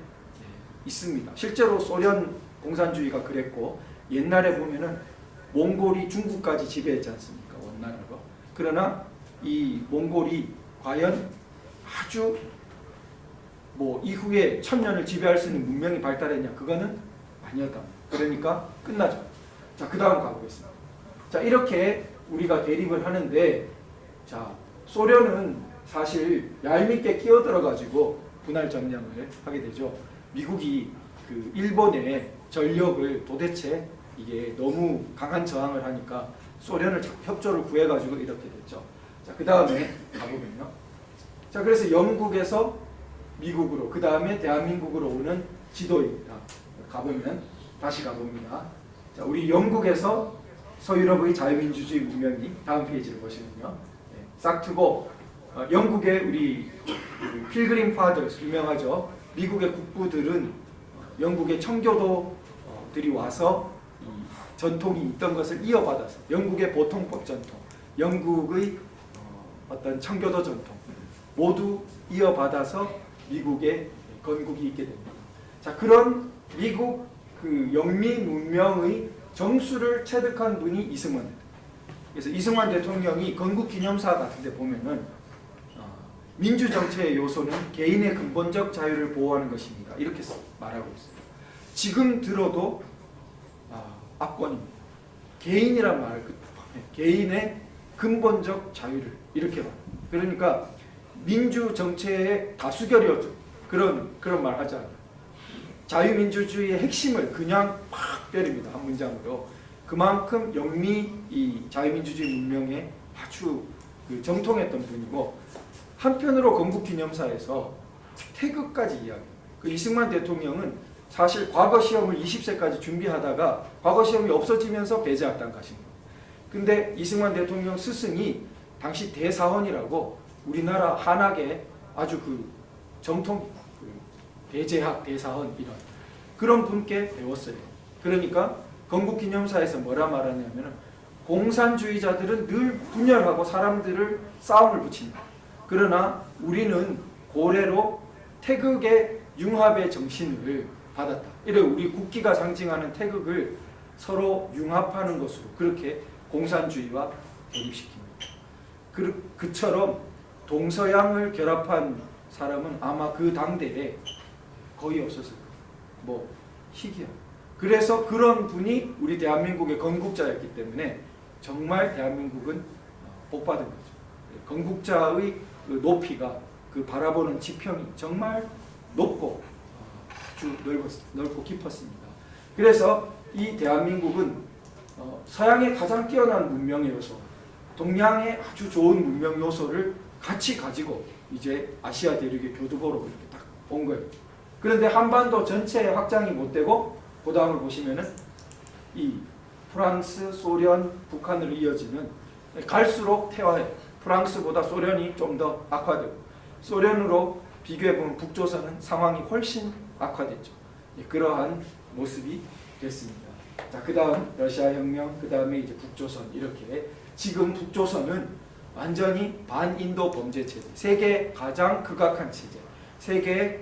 있습니다. 실제로 소련 공산주의가 그랬고 옛날에 보면은 몽골이 중국까지 지배했지 않습니까? 원나라로. 그러나 이 몽골이 과연 아주 뭐 이후에 1000년을 지배할 수 있는 문명이 발달했냐? 그거는 아니었다. 그러니까 끝나죠. 자, 그 다음 가보겠습니다. 자, 이렇게 우리가 대립을 하는데, 자, 소련은 사실 얄밉게 끼어들어가지고 분할 점령을 하게 되죠. 미국이 그 일본의 전력을 도대체 이게 너무 강한 저항을 하니까 소련을 협조를 구해가지고 이렇게 됐죠. 자, 그 다음에 가보면요. 자, 그래서 영국에서 미국으로, 그 다음에 대한민국으로 오는 지도입니다. 가보면, 다시 가봅니다. 자, 우리 영국에서 서유럽의 자유민주주의 문명이 다음 페이지를 보시면요. 싹 트고, 영국의 우리 필그림 파더스 유명하죠. 미국의 국부들은 영국의 청교도들이 와서 이 전통이 있던 것을 이어받아서 영국의 보통법 전통, 영국의 어떤 청교도 전통 모두 이어받아서 미국의 건국이 있게 됩니다. 자, 그런 미국 그 영미 문명의 정수를 체득한 분이 이승만. 그래서 이승만 대통령이 건국기념사 같은 데 보면은 민주정체의 요소는 개인의 근본적 자유를 보호하는 것입니다. 이렇게 말하고 있어요. 지금 들어도 압권입니다. 개인이란 말, 개인의 근본적 자유를 이렇게 말합니다. 그러니까 민주정체의 다수결이었죠. 그런 말 하지 않아요. 자유민주주의의 핵심을 그냥 팍 때립니다. 한 문장으로. 그만큼 영미 이 자유민주주의 문명에 아주 그 정통했던 분이고, 한편으로 건국기념사에서 태극까지 이야기해요. 그 이승만 대통령은 사실 과거 시험을 20세까지 준비하다가 과거 시험이 없어지면서 배제학당 가신 거예요. 근데 이승만 대통령 스승이 당시 대사원이라고 우리나라 한학의 아주 그 정통 대제학, 대사원 이런 그런 분께 배웠어요. 그러니까 건국기념사에서 뭐라 말하냐면 공산주의자들은 늘 분열하고 사람들을 싸움을 붙인다. 그러나 우리는 고래로 태극의 융합의 정신을 받았다. 이래 우리 국기가 상징하는 태극을 서로 융합하는 것으로 그렇게 공산주의와 대립시킵니다. 그처럼 동서양을 결합한 사람은 아마 그 당대에 거의 없었을 거예요. 뭐 희귀한. 그래서 그런 분이 우리 대한민국의 건국자였기 때문에 정말 대한민국은 복받은 거죠. 건국자의 그 높이가, 그 바라보는 지평이 정말 높고 아주 넓고 깊었습니다. 그래서 이 대한민국은 서양의 가장 뛰어난 문명 요소, 동양의 아주 좋은 문명 요소를 같이 가지고 이제 아시아 대륙의 교두보로 이렇게 딱 온 거예요. 그런데 한반도 전체에 확장이 못 되고, 그 다음을 보시면은 이 프랑스, 소련, 북한으로 이어지는 갈수록 퇴화해요. 프랑스보다 소련이 좀 더 악화되고, 소련으로 비교해보면 북조선은 상황이 훨씬 악화됐죠. 그러한 모습이 됐습니다. 자, 그 다음 러시아 혁명, 그 다음에 이제 북조선, 이렇게 지금 북조선은 완전히 반인도 범죄 체제, 세계 가장 극악한 체제, 세계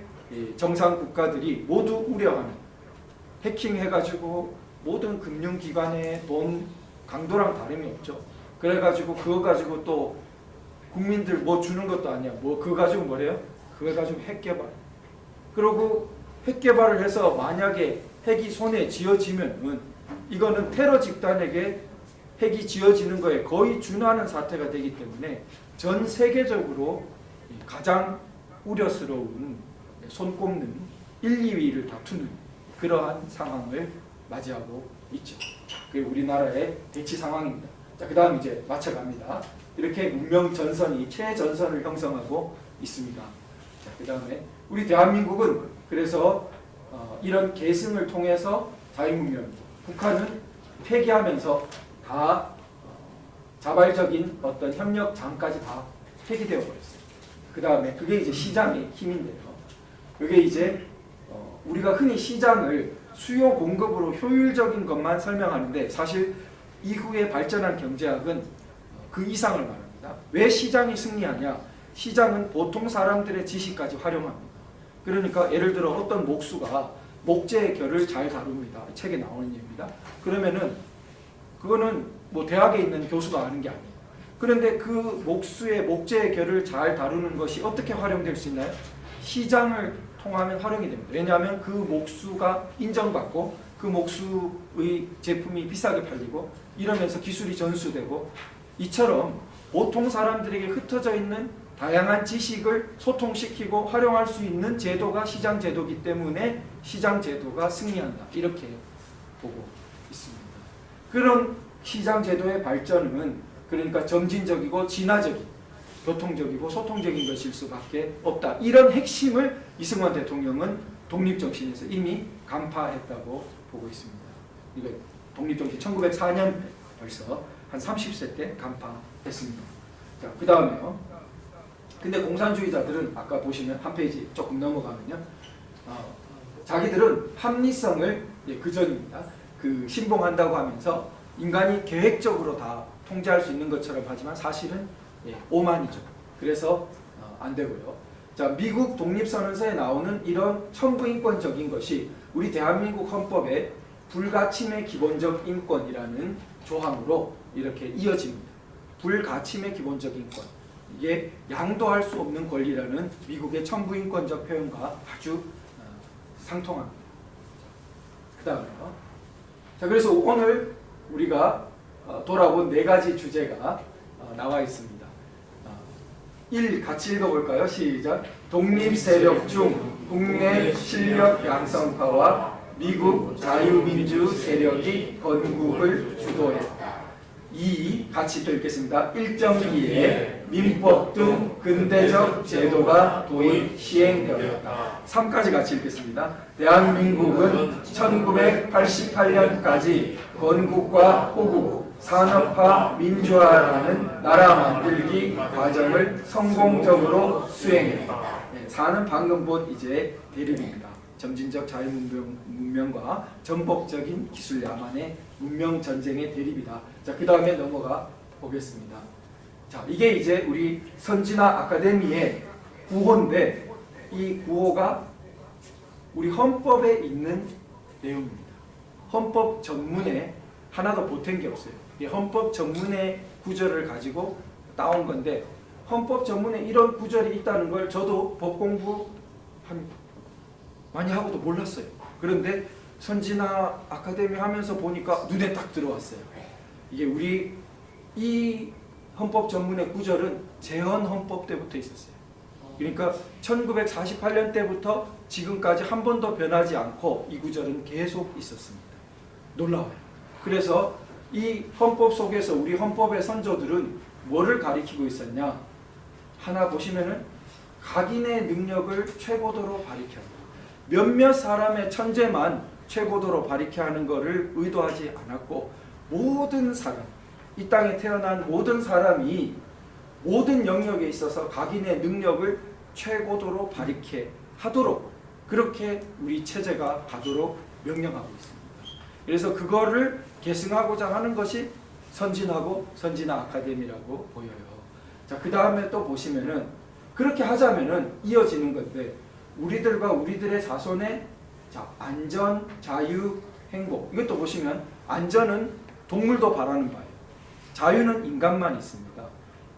정상 국가들이 모두 우려하는, 해킹해가지고 모든 금융기관의 돈 강도랑 다름이 없죠. 그래가지고 그거 가지고 또 국민들 뭐 주는 것도 아니야. 뭐 그거 가지고 뭐래요? 그거 가지고 핵 개발. 그리고 핵 개발을 해서 만약에 핵이 손에 쥐어지면은 이거는 테러 집단에게 핵이 쥐어지는 거에 거의 준하는 사태가 되기 때문에 전 세계적으로 가장 우려스러운, 손꼽는 1, 2위를 다투는 그러한 상황을 맞이하고 있죠. 그게 우리나라의 대치 상황입니다. 자, 그 다음 이제 맞춰갑니다. 이렇게 문명 전선이 최전선을 형성하고 있습니다. 자, 그 다음에 우리 대한민국은 그래서 이런 계승을 통해서 자유문명이고, 북한은 폐기하면서 다 자발적인 어떤 협력장까지 다 폐기되어 버렸어요. 그 다음에 그게 이제 시장의 힘인데요. 그게 이제 우리가 흔히 시장을 수요 공급으로 효율적인 것만 설명하는데, 사실 이후에 발전한 경제학은 그 이상을 말합니다. 왜 시장이 승리하냐? 시장은 보통 사람들의 지식까지 활용합니다. 그러니까 예를 들어 어떤 목수가 목재의 결을 잘 다룹니다. 책에 나오는 얘기입니다. 그러면은 그거는 뭐 대학에 있는 교수가 아는 게 아니에요. 그런데 그 목수의 목재의 결을 잘 다루는 것이 어떻게 활용될 수 있나요? 시장을 통하면 활용이 됩니다. 왜냐하면 그 목수가 인정받고 그 목수의 제품이 비싸게 팔리고 이러면서 기술이 전수되고, 이처럼 보통 사람들에게 흩어져 있는 다양한 지식을 소통시키고 활용할 수 있는 제도가 시장 제도이기 때문에 시장 제도가 승리한다, 이렇게 보고 있습니다. 그런 시장 제도의 발전은 그러니까 점진적이고 진화적인, 교통적이고 소통적인 것일 수밖에 없다. 이런 핵심을 이승만 대통령은 독립정신에서 이미 간파했다고 보고 있습니다. 이거 독립정신 1904년 벌써 한 30세 때 간파했습니다. 자, 그 다음에요. 근데 공산주의자들은 아까 보시면 한 페이지 조금 넘어가면요, 자기들은 합리성을, 그 전입니다, 그 신봉한다고 하면서 인간이 계획적으로 다 통제할 수 있는 것처럼 하지만 사실은 오만이죠. 그래서 안 되고요. 자, 미국 독립선언서에 나오는 이런 천부인권적인 것이 우리 대한민국 헌법의 불가침의 기본적 인권이라는 조항으로 이렇게 이어집니다. 불가침의 기본적 인권. 이게 양도할 수 없는 권리라는 미국의 천부인권적 표현과 아주 상통합니다. 그 다음에요. 자, 그래서 오늘 우리가 돌아본 네 가지 주제가 나와 있습니다. 1. 같이 읽어볼까요? 시작. 독립세력 중 국내 실력 양성파와 미국 자유민주 세력이 건국을 주도했다. 2. 같이 또 읽겠습니다. 1.2에 민법 등 근대적 제도가 도입 시행되었다. 3까지 같이 읽겠습니다. 대한민국은 1988년까지 건국과 호국, 산업화, 민주화라는 나라 만들기 과정을 성공적으로 수행했다. 네, 4는 방금 본 이제 대립입니다. 점진적 자유문명과 전복적인 기술 야만의 문명 전쟁의 대립이다. 자, 그 다음에 넘어가 보겠습니다. 자, 이게 이제 우리 선진화 아카데미의 구호인데, 이 구호가 우리 헌법에 있는 내용입니다. 헌법 전문에 하나도 보탠 게 없어요. 이 헌법 전문의 구절을 가지고 따온 건데, 헌법 전문에 이런 구절이 있다는 걸 저도 법 공부 많이 하고도 몰랐어요. 그런데 선진화 아카데미 하면서 보니까 눈에 딱 들어왔어요. 이게 우리 이 헌법 전문의 구절은 재헌 헌법 때부터 있었어요. 그러니까 1948년 때부터 지금까지 한 번도 변하지 않고 이 구절은 계속 있었습니다. 놀라워요. 그래서 이 헌법 속에서 우리 헌법의 선조들은 뭐를 가리키고 있었냐? 하나 보시면은 각인의 능력을 최고도로 발휘한다. 몇몇 사람의 천재만 최고도로 발휘케 하는 것을 의도하지 않았고, 모든 사람, 이 땅에 태어난 모든 사람이 모든 영역에 있어서 각인의 능력을 최고도로 발휘케 하도록, 그렇게 우리 체제가 가도록 명령하고 있습니다. 그래서 그거를 계승하고자 하는 것이 선진하고 선진화 아카데미라고 보여요. 자, 그 다음에 또 보시면은 그렇게 하자면은 이어지는 건데, 우리들과 우리들의 자손의 안전, 자유, 행복. 이것도 보시면 안전은 동물도 바라는 바예요. 자유는 인간만 있습니다.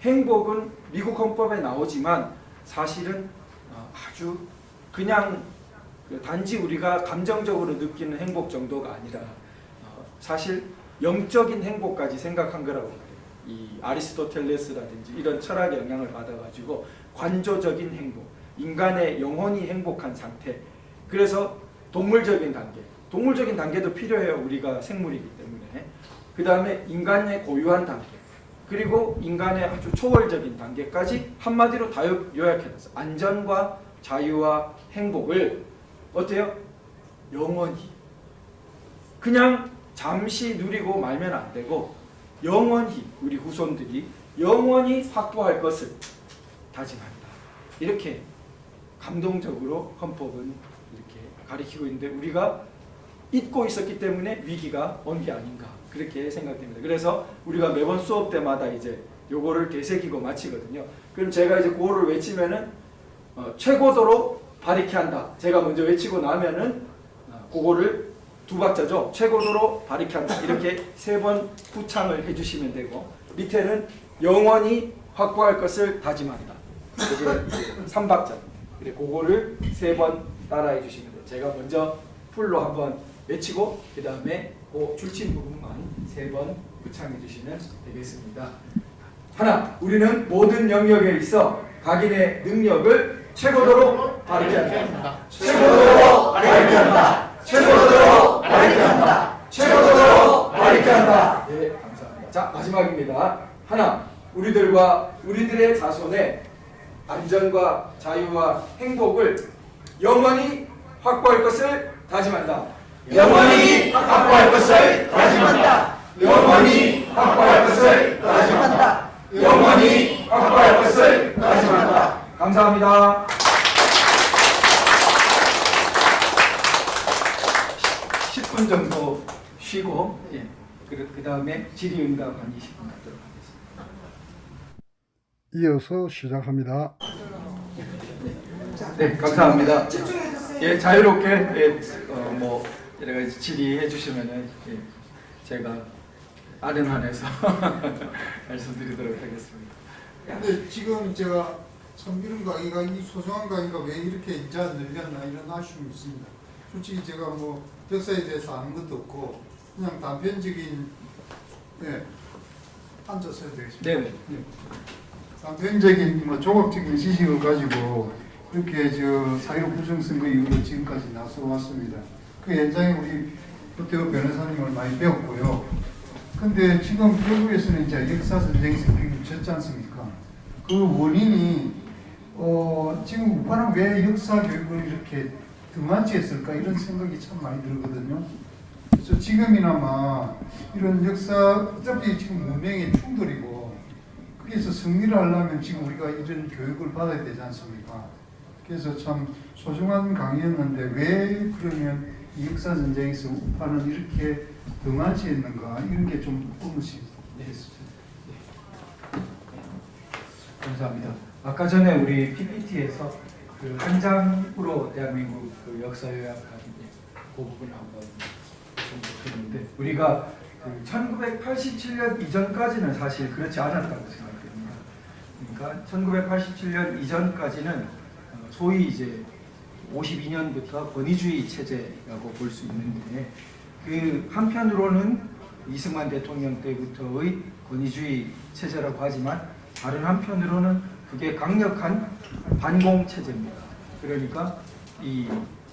행복은 미국 헌법에 나오지만 사실은 아주 그냥 단지 우리가 감정적으로 느끼는 행복 정도가 아니라 사실 영적인 행복까지 생각한 거라고 그래요. 이 아리스토텔레스라든지 이런 철학의 영향을 받아가지고 관조적인 행복, 인간의 영혼이 행복한 상태. 그래서 동물적인 단계도 필요해요. 우리가 생물이기 때문에. 그 다음에 인간의 고유한 단계, 그리고 인간의 아주 초월적인 단계까지 한마디로 다 요약해놨어. 안전과 자유와 행복을 어때요? 영원히, 그냥 잠시 누리고 말면 안 되고 영원히, 우리 후손들이 영원히 확보할 것을 다짐한다. 이렇게 감동적으로 헌법은 이렇게 가리키고 있는데, 우리가 잊고 있었기 때문에 위기가 온 게 아닌가, 그렇게 생각됩니다. 그래서 우리가 매번 수업 때마다 이제 요거를 되새기고 마치거든요. 그럼 제가 이제 그거를 외치면은 최고도로 발휘케 한다. 제가 먼저 외치고 나면은 그거를 두 박자죠. 최고도로 바리칸다. 이렇게 3번 후창을 해주시면 되고, 밑에는 영원히 확보할 것을 다짐한다. 이게 3박자. 그거를 3번 따라해 주시면 돼요. 제가 먼저 풀로 한번 외치고 그 다음에 그 줄친 부분만 3번 후창해 주시면 되겠습니다. 하나, 우리는 모든 영역에 있어 각인의 능력을 최고도로 발휘한다. 최고도로 발휘한다. 최고도로 발휘한다. 최고도로 발휘한다. 네, 감사합니다. 자, 마지막입니다. 하나, 우리들의 자손의 안전과 자유와 행복을 영원히 확보할 것을 다짐한다. 영원히 확보할 것을 다짐한다. 영원히 확보할 것을 다짐한다. 영원히 확보할 것을 다짐한다. 감사합니다. 10분 정도 쉬고, 그 다음에 질의응답 한 20분 갖도록 하겠습니다. 이어서 시작합니다. 네, 감사합니다. 예, 자유롭게 뭐 여러 가지 질의해 주시면은 제가 아는 한에서 말씀드리도록 하겠습니다. 근데 지금 제가 선비름 강의가 이 소중한 강의가 왜 이렇게 인자 늘렸나 이런 아쉬움이 있습니다. 솔직히 제가 뭐 역사에 대해서 아는 것도 없고 그냥 단편적인 앉아서 해도 되겠습니다. 네. 단편적인 뭐 조각적인 지식을 가지고 이렇게 사회적 부정선거 이후로 지금까지 나서왔습니다. 그 현장에 우리 조태호 변호사님을 많이 배웠고요. 근데 지금 결국에서는 이제 역사 전쟁에서 우리가 졌지 않습니까? 그 원인이 지금 우파는 왜 역사 교육을 이렇게 등한치 했을까 이런 생각이 참 많이 들거든요. 그래서 지금이나마 이런 역사 어차피 지금 문명의 충돌이고 거기서 승리를 하려면 지금 우리가 이런 교육을 받아야 되지 않습니까? 그래서 참 소중한 강의였는데 왜 그러면 이 역사 전쟁에서 우파는 이렇게 등한치 했는가 이런 게 좀 의문이 있습니다. 감사합니다. 아까 전에 우리 PPT에서 그 한 장으로 대한민국 그 역사 요약한 그 부분을 한번 좀 보셨는데, 우리가 그 1987년 이전까지는 사실 그렇지 않았다고 생각됩니다. 그러니까 1987년 이전까지는 소위 이제 52년부터 권위주의 체제라고 볼 수 있는데, 그 한편으로는 이승만 대통령 때부터의 권위주의 체제라고 하지만 다른 한편으로는 그게 강력한 반공 체제입니다. 그러니까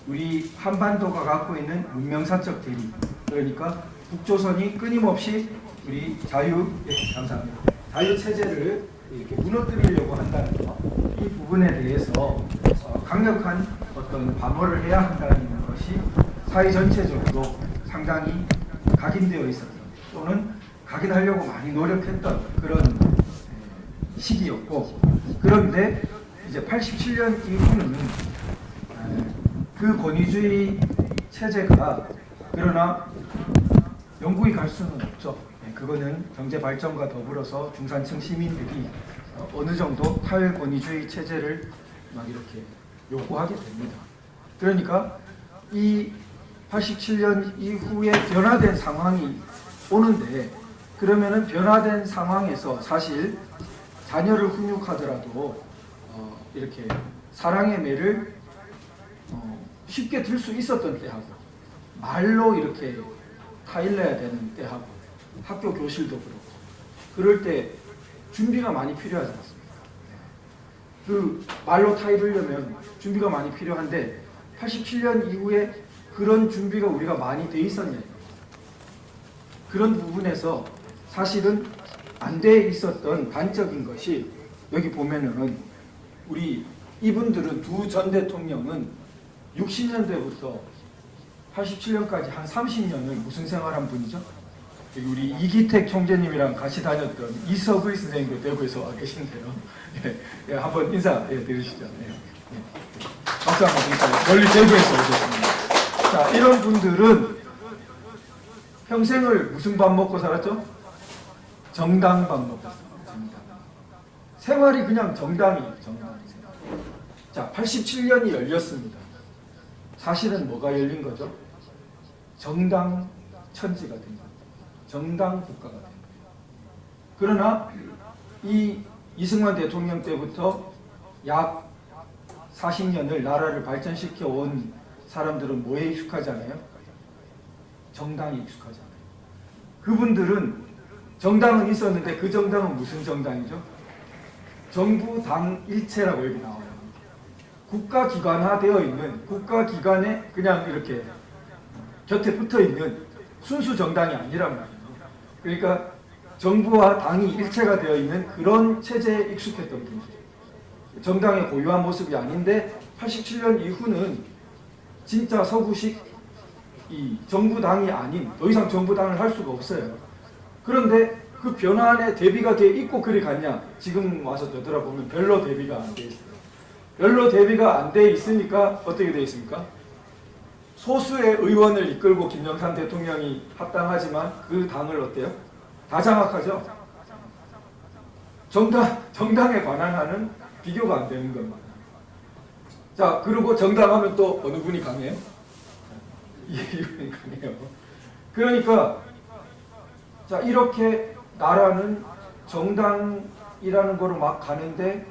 우리 한반도가 갖고 있는 문명사적 대립, 그러니까 북조선이 끊임없이 우리 자유 체제를 이렇게 무너뜨리려고 한다는 것, 이 부분에 대해서 강력한 어떤 반호를 해야 한다는 것이 사회 전체적으로 상당히 각인되어 있었던, 또는 각인하려고 많이 노력했던 그런 시기였고, 그런데 이제 87년 이후는 그 권위주의 체제가 그러나 영구히 갈 수는 없죠. 그거는 경제 발전과 더불어서 중산층 시민들이 어느 정도 탈권위주의 체제를 막 이렇게 요구하게 됩니다. 그러니까 이 87년 이후에 변화된 상황이 오는데, 그러면은 변화된 상황에서 사실 자녀를 훈육하더라도 이렇게 사랑의 매를 쉽게 들 수 있었던 때하고, 말로 이렇게 타일러야 되는 때하고, 학교 교실도 그렇고, 그럴 때 준비가 많이 필요하지 않습니까? 그 말로 타이르려면 준비가 많이 필요한데 87년 이후에 그런 준비가 우리가 많이 돼 있었냐, 그런 부분에서 사실은 안 돼 있었던 단적인 것이, 여기 보면은 우리 이분들은 두 전 대통령은 60년대부터 87년까지 한 30년을 무슨 생활한 분이죠? 우리 이기택 총재님이랑 같이 다녔던 이석의 선생님도 대구에서 와 계신데요. 예, 한번 인사 드리시죠. 박수 한번 드릴까요? 멀리 대구에서 오셨습니다. 자, 이런 분들은 평생을 무슨 밥 먹고 살았죠? 정당 밥 먹고 살았습니다. 생활이 그냥 정당이에요. 자, 87년이 열렸습니다. 사실은 뭐가 열린 거죠? 정당 천지가 됩니다. 정당 국가가 됩니다. 그러나 이 이승만 대통령 때부터 약 40년을 나라를 발전시켜 온 사람들은 뭐에 익숙하잖아요? 정당에 익숙하잖아요. 그분들은 정당은 있었는데 그 정당은 무슨 정당이죠? 정부 당 일체라고 여기 나와요. 국가기관화되어 있는, 국가기관에 그냥 이렇게 곁에 붙어 있는 순수 정당이 아니란 말이에요. 그러니까 정부와 당이 일체가 되어 있는 그런 체제에 익숙했던 분들. 정당의 고유한 모습이 아닌데 87년 이후는 진짜 서구식 이 정부당이 아닌, 더 이상 정부당을 할 수가 없어요. 그런데 그 변화 안에 대비가 돼 있고 그리 갔냐? 지금 와서 되돌아보면 별로 대비가 안 돼 있어요. 별로 대비가 안 돼 있으니까 어떻게 돼 있습니까? 소수의 의원을 이끌고 김영삼 대통령이 합당하지만 그 당을 어때요? 다 장악하죠? 정당에 관한 한은 비교가 안 되는 것만. 자, 그리고 정당하면 또 어느 분이 강해요? 이분이 강해요. 그러니까 자, 이렇게 나라는 정당이라는 거로 막 가는데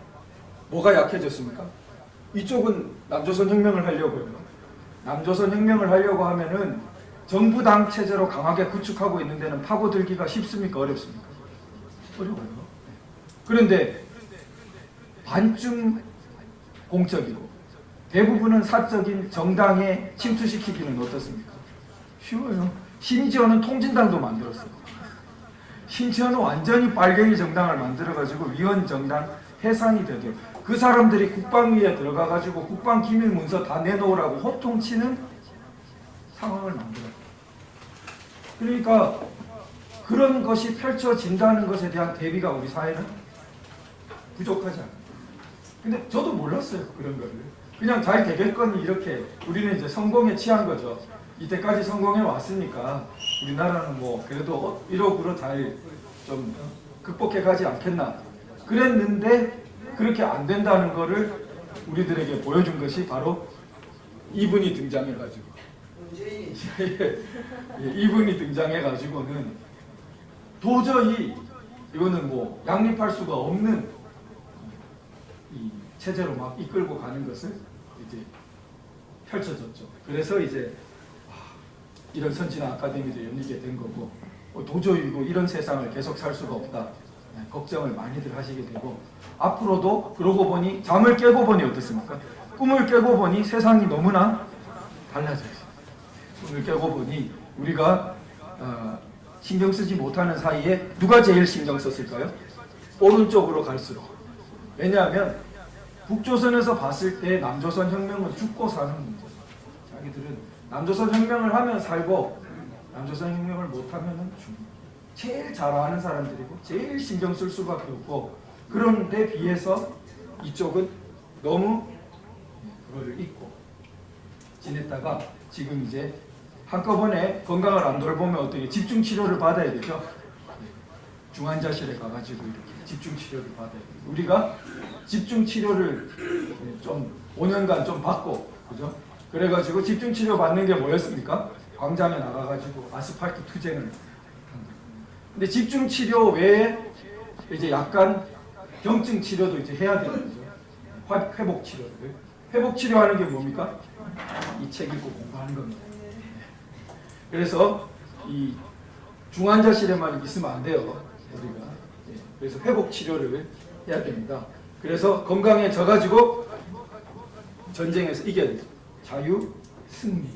뭐가 약해졌습니까? 이쪽은 남조선 혁명을 하려고요. 남조선 혁명을 하려고 하면은 정부당 체제로 강하게 구축하고 있는 데는 파고들기가 쉽습니까? 어렵습니까? 어려워요. 그런데 반쯤 공적이고 대부분은 사적인 정당에 침투시키기는 어떻습니까? 쉬워요. 심지어는 통진당도 만들었어요. 심지어는 완전히 빨갱이 정당을 만들어가지고 위원정당 해상이 되도록 그 사람들이 국방위에 들어가가지고 국방기밀문서 다 내놓으라고 호통치는 상황을 만들어요. 그러니까 그런 것이 펼쳐진다는 것에 대한 대비가 우리 사회는 부족하지 않아요. 근데 저도 몰랐어요. 그런 거를. 그냥 잘 되겠거니 이렇게 우리는 이제 성공에 취한 거죠. 이때까지 성공해 왔으니까 우리나라는 뭐 그래도 1억으로 잘 좀 극복해 가지 않겠나 그랬는데 그렇게 안 된다는 거를 우리들에게 보여준 것이 바로 이분이 등장해가지고 이분이 등장해가지고는 도저히 이거는 뭐 양립할 수가 없는 이 체제로 막 이끌고 가는 것을 이제 펼쳐졌죠. 그래서 이제 이런 선진화 아카데미도 열리게 된 거고 도저히 이런 세상을 계속 살 수가 없다. 걱정을 많이들 하시게 되고 앞으로도 그러고 보니 잠을 깨고 보니 어떻습니까? 꿈을 깨고 보니 세상이 너무나 달라져 있어요. 꿈을 깨고 보니 우리가 신경 쓰지 못하는 사이에 누가 제일 신경 썼을까요? 오른쪽으로 갈수록. 왜냐하면 북조선에서 봤을 때 남조선 혁명은 죽고 사는 문제예요. 자기들은 남조선 혁명을 하면 살고 남조선 혁명을 못하면 죽는. 제일 잘 아는 사람들이고 제일 신경 쓸 수밖에 없고 그런데 비해서 이쪽은 너무 그거를 잊고 지냈다가 지금 이제 한꺼번에 건강을 안 돌보면 어떻게 집중 치료를 받아야 되죠. 중환자실에 가가지고 이렇게 집중 치료를 받아야 돼요. 우리가 집중 치료를 좀 5년간 좀 받고 그죠? 그래가지고 집중 치료 받는 게 뭐였습니까? 광장에 나가가지고 아스팔트 투쟁을. 근데 집중 치료 외에 이제 약간 경증 치료도 이제 해야 되는 거죠. 회복 치료를. 회복 치료하는 게 뭡니까? 이 책 읽고 공부하는 겁니다. 그래서 이 중환자실에만 있으면 안 돼요. 우리가. 그래서 회복 치료를 해야 됩니다. 그래서 건강해져가지고 전쟁에서 이겨야 돼요. 자유, 승리.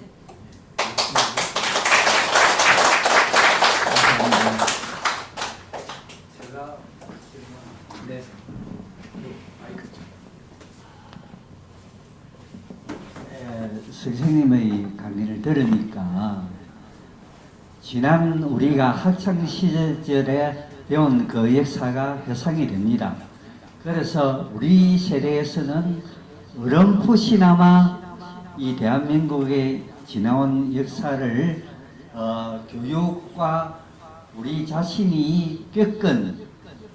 제가 네. 선생님의 강의를 들으니까 지난 우리가 학창 시절에 배운 그 역사가 회상이 됩니다. 그래서 우리 세대에서는 어렴풋이나마 이 대한민국에 지나온 역사를 교육과 우리 자신이 겪은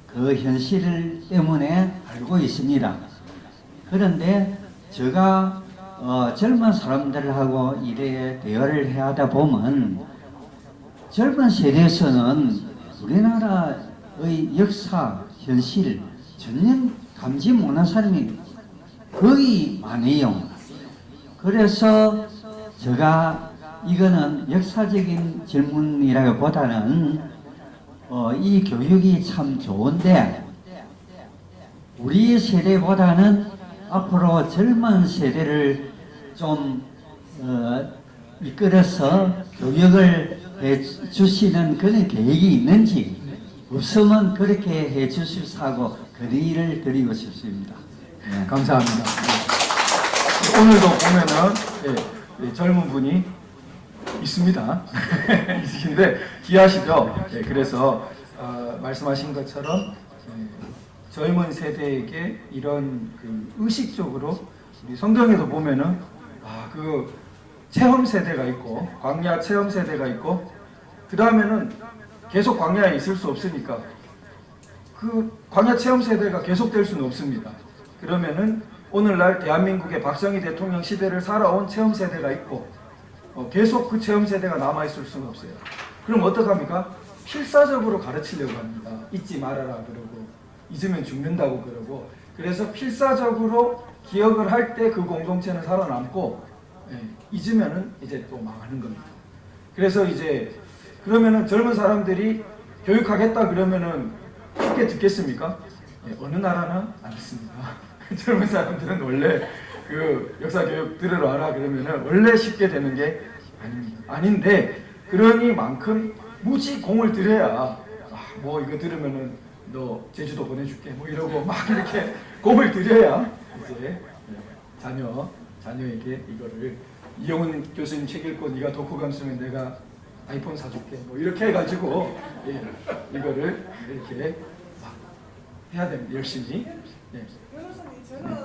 그 현실 때문에 알고 있습니다. 그런데 제가 젊은 사람들하고 이래 대화를 해야 하다 보면 젊은 세대에서는 우리나라의 역사, 현실 전혀 감지 못한 사람이 거의 많아요. 그래서 제가 이거는 역사적인 질문이라기보다는 이 교육이 참 좋은데 우리 세대보다는 앞으로 젊은 세대를 좀 이끌어서 교육을 해 주시는 그런 계획이 있는지 없으면 그렇게 해 주십사고 건의를 드리고 싶습니다. 네. 감사합니다. 오늘도 보면은 젊은 분이 있습니다. 있으신데 귀하시죠. 그래서 말씀하신 것처럼 젊은 세대에게 이런 그 의식적으로 우리 성경에도 보면은 그 체험 세대가 있고 광야 체험 세대가 있고 그 다음에는 계속 광야에 있을 수 없으니까 그 광야 체험 세대가 계속될 수는 없습니다. 그러면은 오늘날 대한민국의 박정희 대통령 시대를 살아온 체험 세대가 있고 계속 그 체험 세대가 남아 있을 수는 없어요. 그럼 어떡합니까? 필사적으로 가르치려고 합니다. 잊지 말아라 그러고 잊으면 죽는다고 그러고 그래서 필사적으로 기억을 할 때 그 공동체는 살아남고 잊으면은 이제 또 망하는 겁니다. 그래서 이제 그러면은 젊은 사람들이 교육하겠다 그러면은 쉽게 듣겠습니까? 어느 나라는 안 듣습니다. 젊은 사람들은 원래 그 역사 교육 들으러 와라 그러면은 원래 쉽게 되는 게 아닙니다. 아닌데 그러니만큼 무지 공을 들여야 뭐 이거 들으면은 너 제주도 보내줄게 뭐 이러고 막 이렇게 공을 들여야 이제 자녀에게 이거를 이영훈 교수님 책 읽고 네가 독후감 쓰면 내가 아이폰 사줄게 뭐 이렇게 해가지고 이거를 이렇게 막 해야 됩니다. 열심히. 변호사님, 저는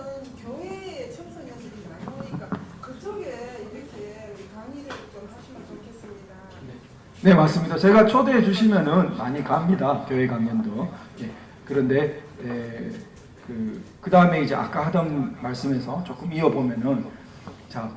교회에 청소년들이 많이 오니까 그쪽에 이렇게 강의를 좀 하시면 좋겠습니다. 네, 맞습니다. 제가 초대해 주시면은 많이 갑니다. 교회 강연도. 그런데 그 다음에 이제 아까 하던 말씀에서 조금 이어보면은 자,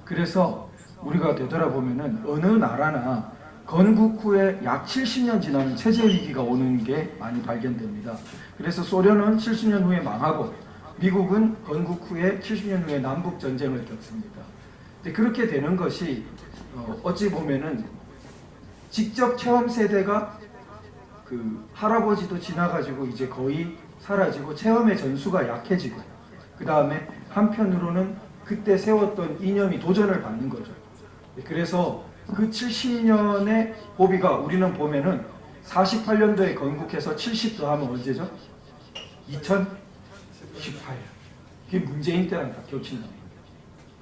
그래서 우리가 되돌아보면은 어느 나라나 건국 후에 약 70년 지나면 체제 위기가 오는 게 많이 발견됩니다. 그래서 소련은 70년 후에 망하고 미국은 건국 후에 70년 후에 남북 전쟁을 겪습니다. 근데 그렇게 되는 것이 어찌 보면은 직접 체험 세대가 그 할아버지도 지나가지고 이제 거의 사라지고 체험의 전수가 약해지고 그 다음에 한편으로는 그때 세웠던 이념이 도전을 받는 거죠. 그래서 그 70년의 고비가 우리는 보면은 48년도에 건국해서 70 더하면 언제죠? 2018년. 그게 문재인 때랑 다 겹친다.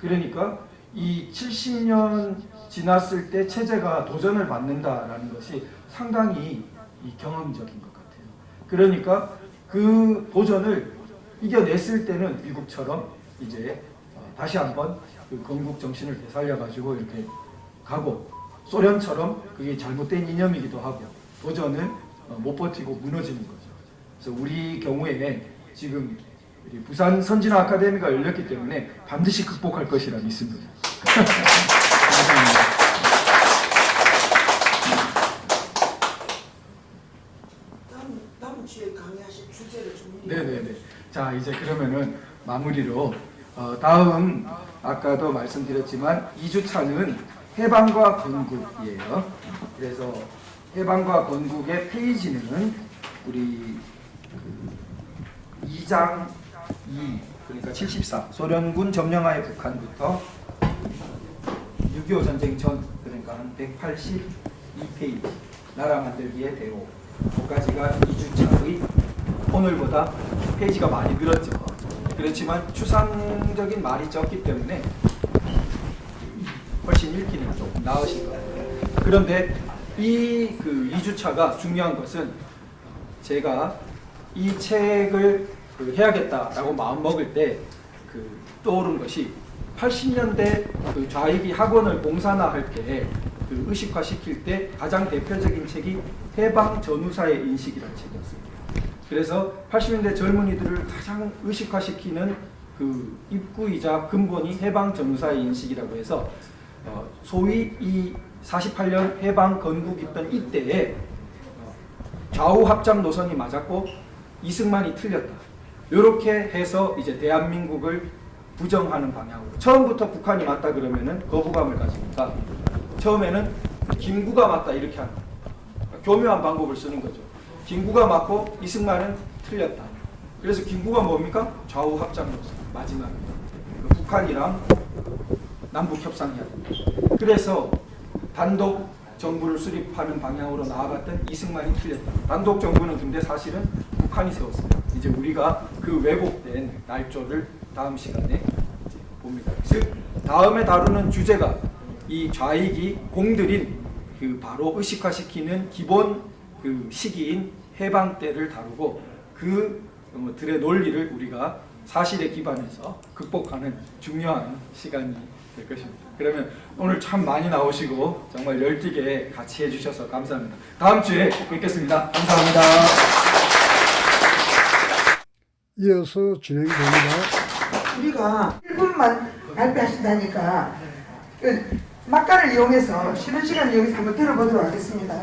그러니까 이 70년 지났을 때 체제가 도전을 받는다라는 것이 상당히 이 경험적인 것 같아요. 그러니까 그 도전을 이겨냈을 때는 미국처럼 이제 다시 한번 그 건국 정신을 되살려가지고 이렇게 가고 소련처럼 그게 잘못된 이념이기도 하고 도전을 못 버티고 무너지는 거죠. 그래서 우리 경우에 지금 우리 부산 선진화 아카데미가 열렸기 때문에 반드시 극복할 것이라 믿습니다. 다음 주에 강의하실 주제를 좀. 네네네. 자 이제 그러면은 마무리로 다음 아까도 말씀드렸지만 2주차는 해방과 건국이에요. 그래서 해방과 건국의 페이지는 우리 2장 2 그러니까 74 소련군 점령하에 북한부터 6.25 전쟁 전 그러니까 한 182페이지 나라 만들기의 대로 거기까지가 2주차의 오늘보다 페이지가 많이 늘었죠. 그렇지만 추상적인 말이 적기 때문에 훨씬 읽기는 조금 나으실 거예요. 그런데 이 그 2주차가 중요한 것은 제가 이 책을 해야겠다라고 마음 먹을 때 떠오른 것이 80년대 그 좌익이 학원을 공산화할 때 그 의식화시킬 때 가장 대표적인 책이 해방 전후사의 인식이라는 책이었습니다. 그래서 80년대 젊은이들을 가장 의식화시키는 그 입구이자 근본이 해방 정사의 인식이라고 해서 소위 이 48년 해방 건국 있던 이때에 좌우 합작 노선이 맞았고 이승만이 틀렸다. 이렇게 해서 이제 대한민국을 부정하는 방향으로 처음부터 북한이 맞다 그러면은 거부감을 가지니까 처음에는 김구가 맞다 이렇게 하는 거예요. 교묘한 방법을 쓰는 거죠. 김구가 맞고 이승만은 틀렸다. 그래서 김구가 뭡니까? 좌우 합작 노선 마지막에 북한이랑 남북 협상해야 됩니다. 그래서 단독 정부를 수립하는 방향으로 나아갔던 이승만이 틀렸다. 단독 정부는 근데 사실은 북한이 세웠습니다. 이제 우리가 그 왜곡된 날조를 다음 시간에 이제 봅니다. 즉 다음에 다루는 주제가 이 좌익이 공들인 그 바로 의식화시키는 기본 그 시기인 해방 때를 다루고 그들의 논리를 우리가 사실에 기반해서 극복하는 중요한 시간이 될 것입니다. 그러면 오늘 참 많이 나오시고 정말 열띠게 같이 해주셔서 감사합니다. 다음 주에 꼭 뵙겠습니다. 감사합니다. 이어서 진행됩니다. 우리가 1분만 발표하신다니까 그 막간을 이용해서 쉬는 시간을 이용해서 한번 들어보도록 하겠습니다.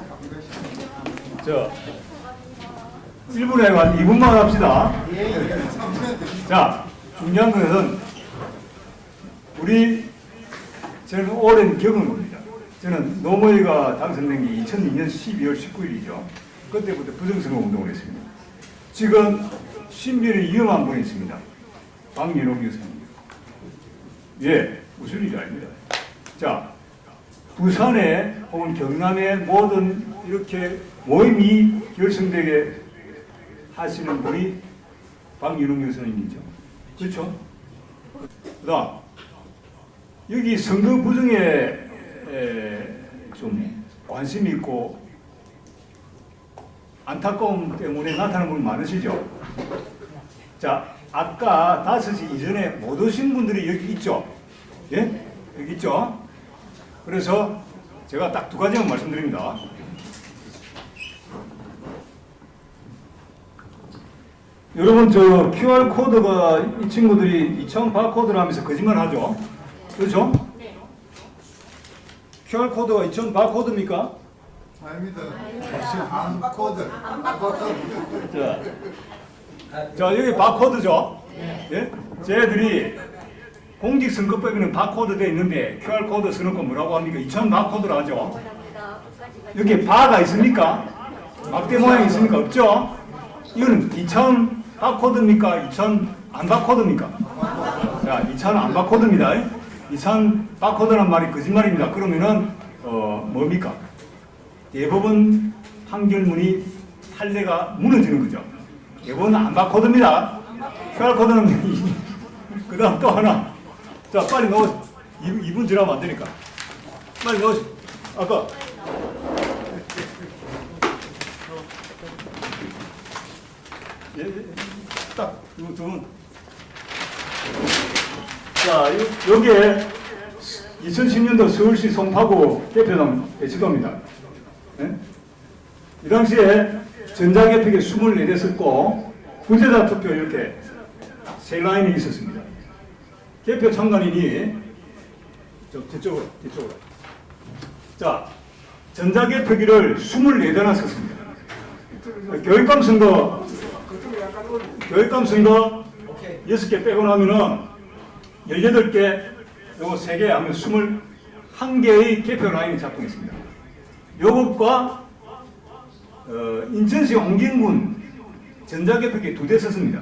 자, 1분에 한 2분만 합시다. 자, 중요한 것은 저는 오랜 경험입니다. 저는 노무현이가 당선된 게 2002년 12월 19일이죠. 그때부터 부정선거 운동을 했습니다. 지금 신변이 위험한 분이 있습니다. 박윤옥 여사님. 예, 무슨 일이 아닙니다. 자, 부산에 혹은 경남에 모든 이렇게 모임이 결성되게 하시는 분이 박윤옥 여사님이죠. 그렇죠? 그다음 여기 선거 부정에 좀 관심이 있고 안타까움 때문에 나타나는 분 많으시죠? 자, 아까 5시 이전에 못 오신 분들이 여기 있죠? 예? 여기 있죠? 그래서 제가 딱 2가지만 말씀드립니다. 여러분, 저 QR코드가 이 친구들이 2000 바코드를 하면서 거짓말 하죠? 그렇죠? 네. QR코드가 2000 바코드입니까? 아닙니다. 암코드. 자, 여기 바코드죠? 예? 쟤들이 공직선거법에는 바코드 되어 있는데 QR코드 쓰는 거 뭐라고 합니까? 2000 바코드로 하죠? 여기 바가 있습니까? 막대 모양이 있습니까? 없죠? 이거는 2000 바코드입니까? 2000 안 바코드입니까? 자, 2000 안 바코드입니다. 2000 바코드란 말이 거짓말입니다. 그러면은 뭡니까? 대법원 판결문이 판례가 무너지는 거죠. 대법원은 안 바코드입니다. QR코드는 그 다음 또 하나. 자, 빨리 넣어. 2분 지나면 안 되니까. 빨리 넣어. 아까 딱 이거 두 분. 자, 여기에 2010년도 서울시 송파구 개표당 배치도입니다. 네? 이 당시에 전자개표기 24대 썼고 구제자 투표 이렇게 3라인이 있었습니다. 개표 참관인이 뒤쪽으로. 자, 전자개표기를 24대나 썼습니다. 교육감 선거 6개 빼고 나면은 18개, 요거 3개 하면 21개의 개표 라인이 작동했습니다. 요것과 인천시 옹진군 전자개표기 2대 썼습니다.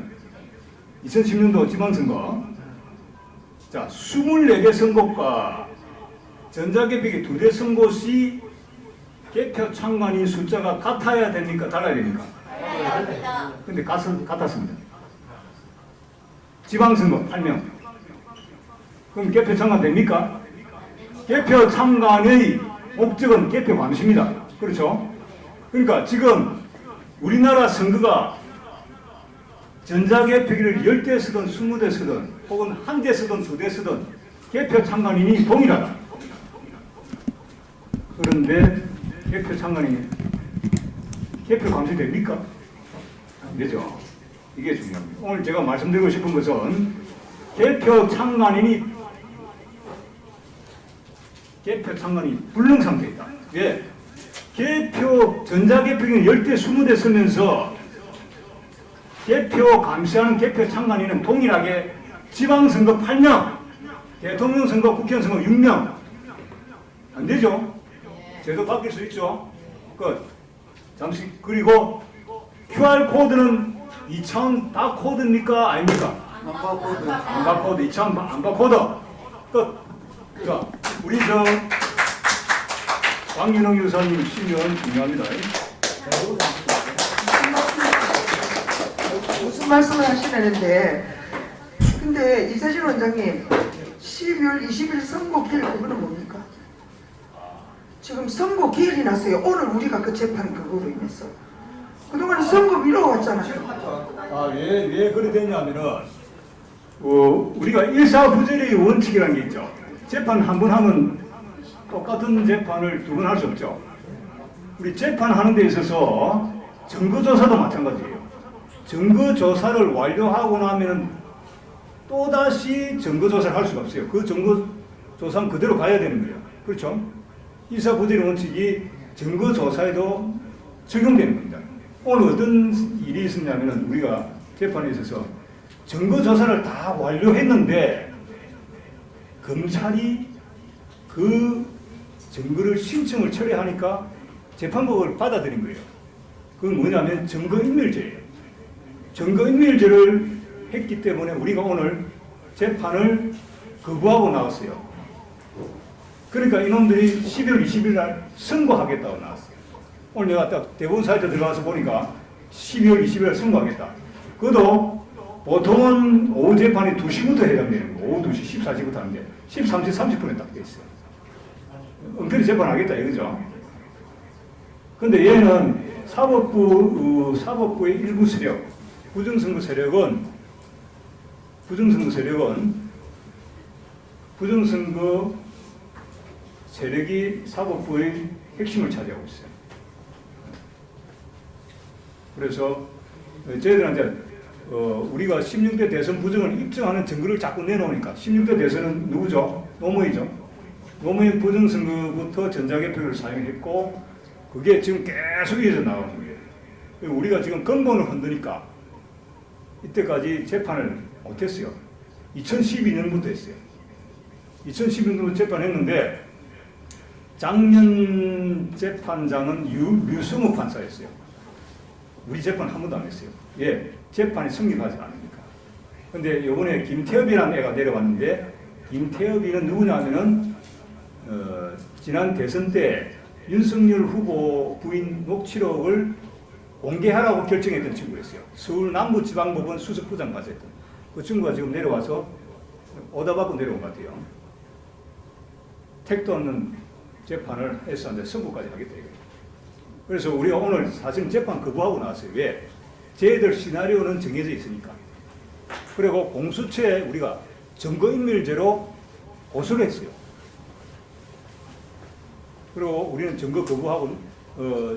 2010년도 지방선거. 자, 24개 선거과 전자개표기 2대 선거 시 개표 참관인 숫자가 같아야 됩니까? 달라야 됩니까? 근데 같았습니다. 지방선거 8명. 그럼 개표 참관 됩니까? 개표 참관의 목적은 개표 감시입니다. 그렇죠? 그러니까 지금 우리나라 선거가 전자개표기를 10대 쓰든 20대 쓰든 혹은 1대 쓰든 2대 쓰든 개표 참관인이 동일하다. 그런데 개표 참관인이 개표 감시 됩니까? 안 되죠. 이게 중요합니다. 오늘 제가 말씀드리고 싶은 것은 개표 창간인이 불능 상태에 있다. 왜? 전자개표기는 10대 20대 쓰면서 개표 감시하는 개표 창간인은 동일하게 지방선거 8명, 대통령선거, 국회의원 선거 6명. 안 되죠? 제도 바뀔 수 있죠? 잠시, 그리고 QR코드는 2차원 바코드입니까? 아닙니까? 안바코드, 2차원 안바코드. 자, 우리 황윤홍 유사님 시면 중요합니다. 무슨 말씀을 하시는데, 근데 이세진 원장님 12월 20일 선거 기일 그거는 뭡니까? 지금 선거 기일이 났어요. 오늘 우리가 그 재판 그거로 인해서 그동안 선거 미뤄왔잖아요. 왜 그래 됐냐면은 우리가 일사부재의 원칙이라는 게 있죠. 재판 한 번 하면 똑같은 재판을 두 번 할 수 없죠. 우리 재판하는 데 있어서 증거조사도 마찬가지예요. 증거조사를 완료하고 나면은 또다시 증거조사를 할 수가 없어요. 그 증거조사는 그대로 가야 되는 거예요. 그렇죠? 일사부재의 원칙이 증거조사에도 적용되는 겁니다. 오늘 어떤 일이 있었냐면은 우리가 재판에 있어서 증거조사를 다 완료했는데 검찰이 그 증거를 신청을 처리하니까 재판복을 받아들인 거예요. 그건 뭐냐면 증거인멸죄예요. 증거인멸죄를 했기 때문에 우리가 오늘 재판을 거부하고 나왔어요. 그러니까 이놈들이 12월 20일 날 선고하겠다고 나왔어요. 오늘 내가 딱 대법원 사이트 들어가서 보니까 12월 20일 날 선고하겠다. 그것도 보통은 오후 재판이 2시부터 해당되는 거, 오후 2시 14시부터 하는데 13시 30분에 딱 돼 있어요. 은폐리 재판하겠다 이거죠. 근데 얘는 사법부의 일부 세력, 부정선거 세력은 부정선거 세력이 사법부의 핵심을 차지하고 있어요. 그래서 저희들한테 우리가 16대 대선 부정을 입증하는 증거를 자꾸 내놓으니까 16대 대선은 누구죠? 노무현이죠. 노무현 부정선거부터 전자개표를 사용했고 그게 지금 계속 이어져 나오는 거예요. 우리가 지금 근본을 흔드니까 이때까지 재판을 못했어요. 2012년부터 했어요. 2012년부터 재판했는데 작년 재판장은 류승우 판사였어요. 우리 재판 한 번도 안 했어요. 예, 재판이 성립하지 않으니까. 근데 요번에 김태엽이라는 애가 내려왔는데 김태엽이는 누구냐면은 지난 대선 때 윤석열 후보 부인 녹취록을 공개하라고 결정했던 친구였어요. 서울 남부지방법원 수석부장까지 했던. 그 친구가 지금 내려와서 오다 받고 내려온 것 같아요. 택도 없는 재판을 했었는데 선고까지 하겠다 이거예요. 그래서 우리가 오늘 사실 재판 거부하고 나왔어요. 왜? 저희들 시나리오는 정해져 있으니까. 그리고 공수처에 우리가 증거인멸죄로 고소를 했어요. 그리고 우리는 증거 거부하고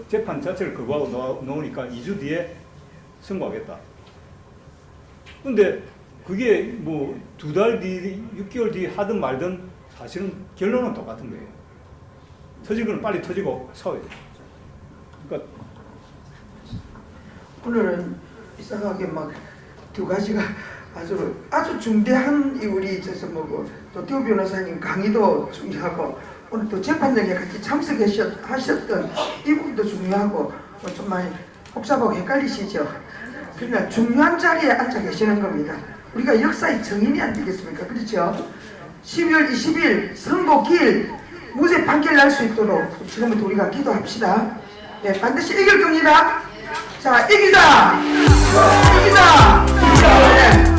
재판 자체를 거부하고 나오니까 2주 뒤에 선고하겠다. 근데 그게 뭐 2달 뒤, 6개월 뒤 하든 말든 사실은 결론은 똑같은 거예요. 터질 건 빨리 터지고 싸워야 돼요. 그러니까 오늘은 이상하게 막 두 가지가 아주 중대한 우리 도태우 변호사님 강의도 중요하고 오늘 또 재판장에 같이 참석하셨던 이 부분도 중요하고 좀 많이 복잡하고 헷갈리시죠? 그러나 중요한 자리에 앉아 계시는 겁니다. 우리가 역사의 증인이 안 되겠습니까? 그렇죠? 12월 20일 선고 기일 무죄 판결 날 수 있도록 지금부터 우리가 기도합시다. 네, 반드시 이길 겁니다. 자, 이기자! 이기자! 네.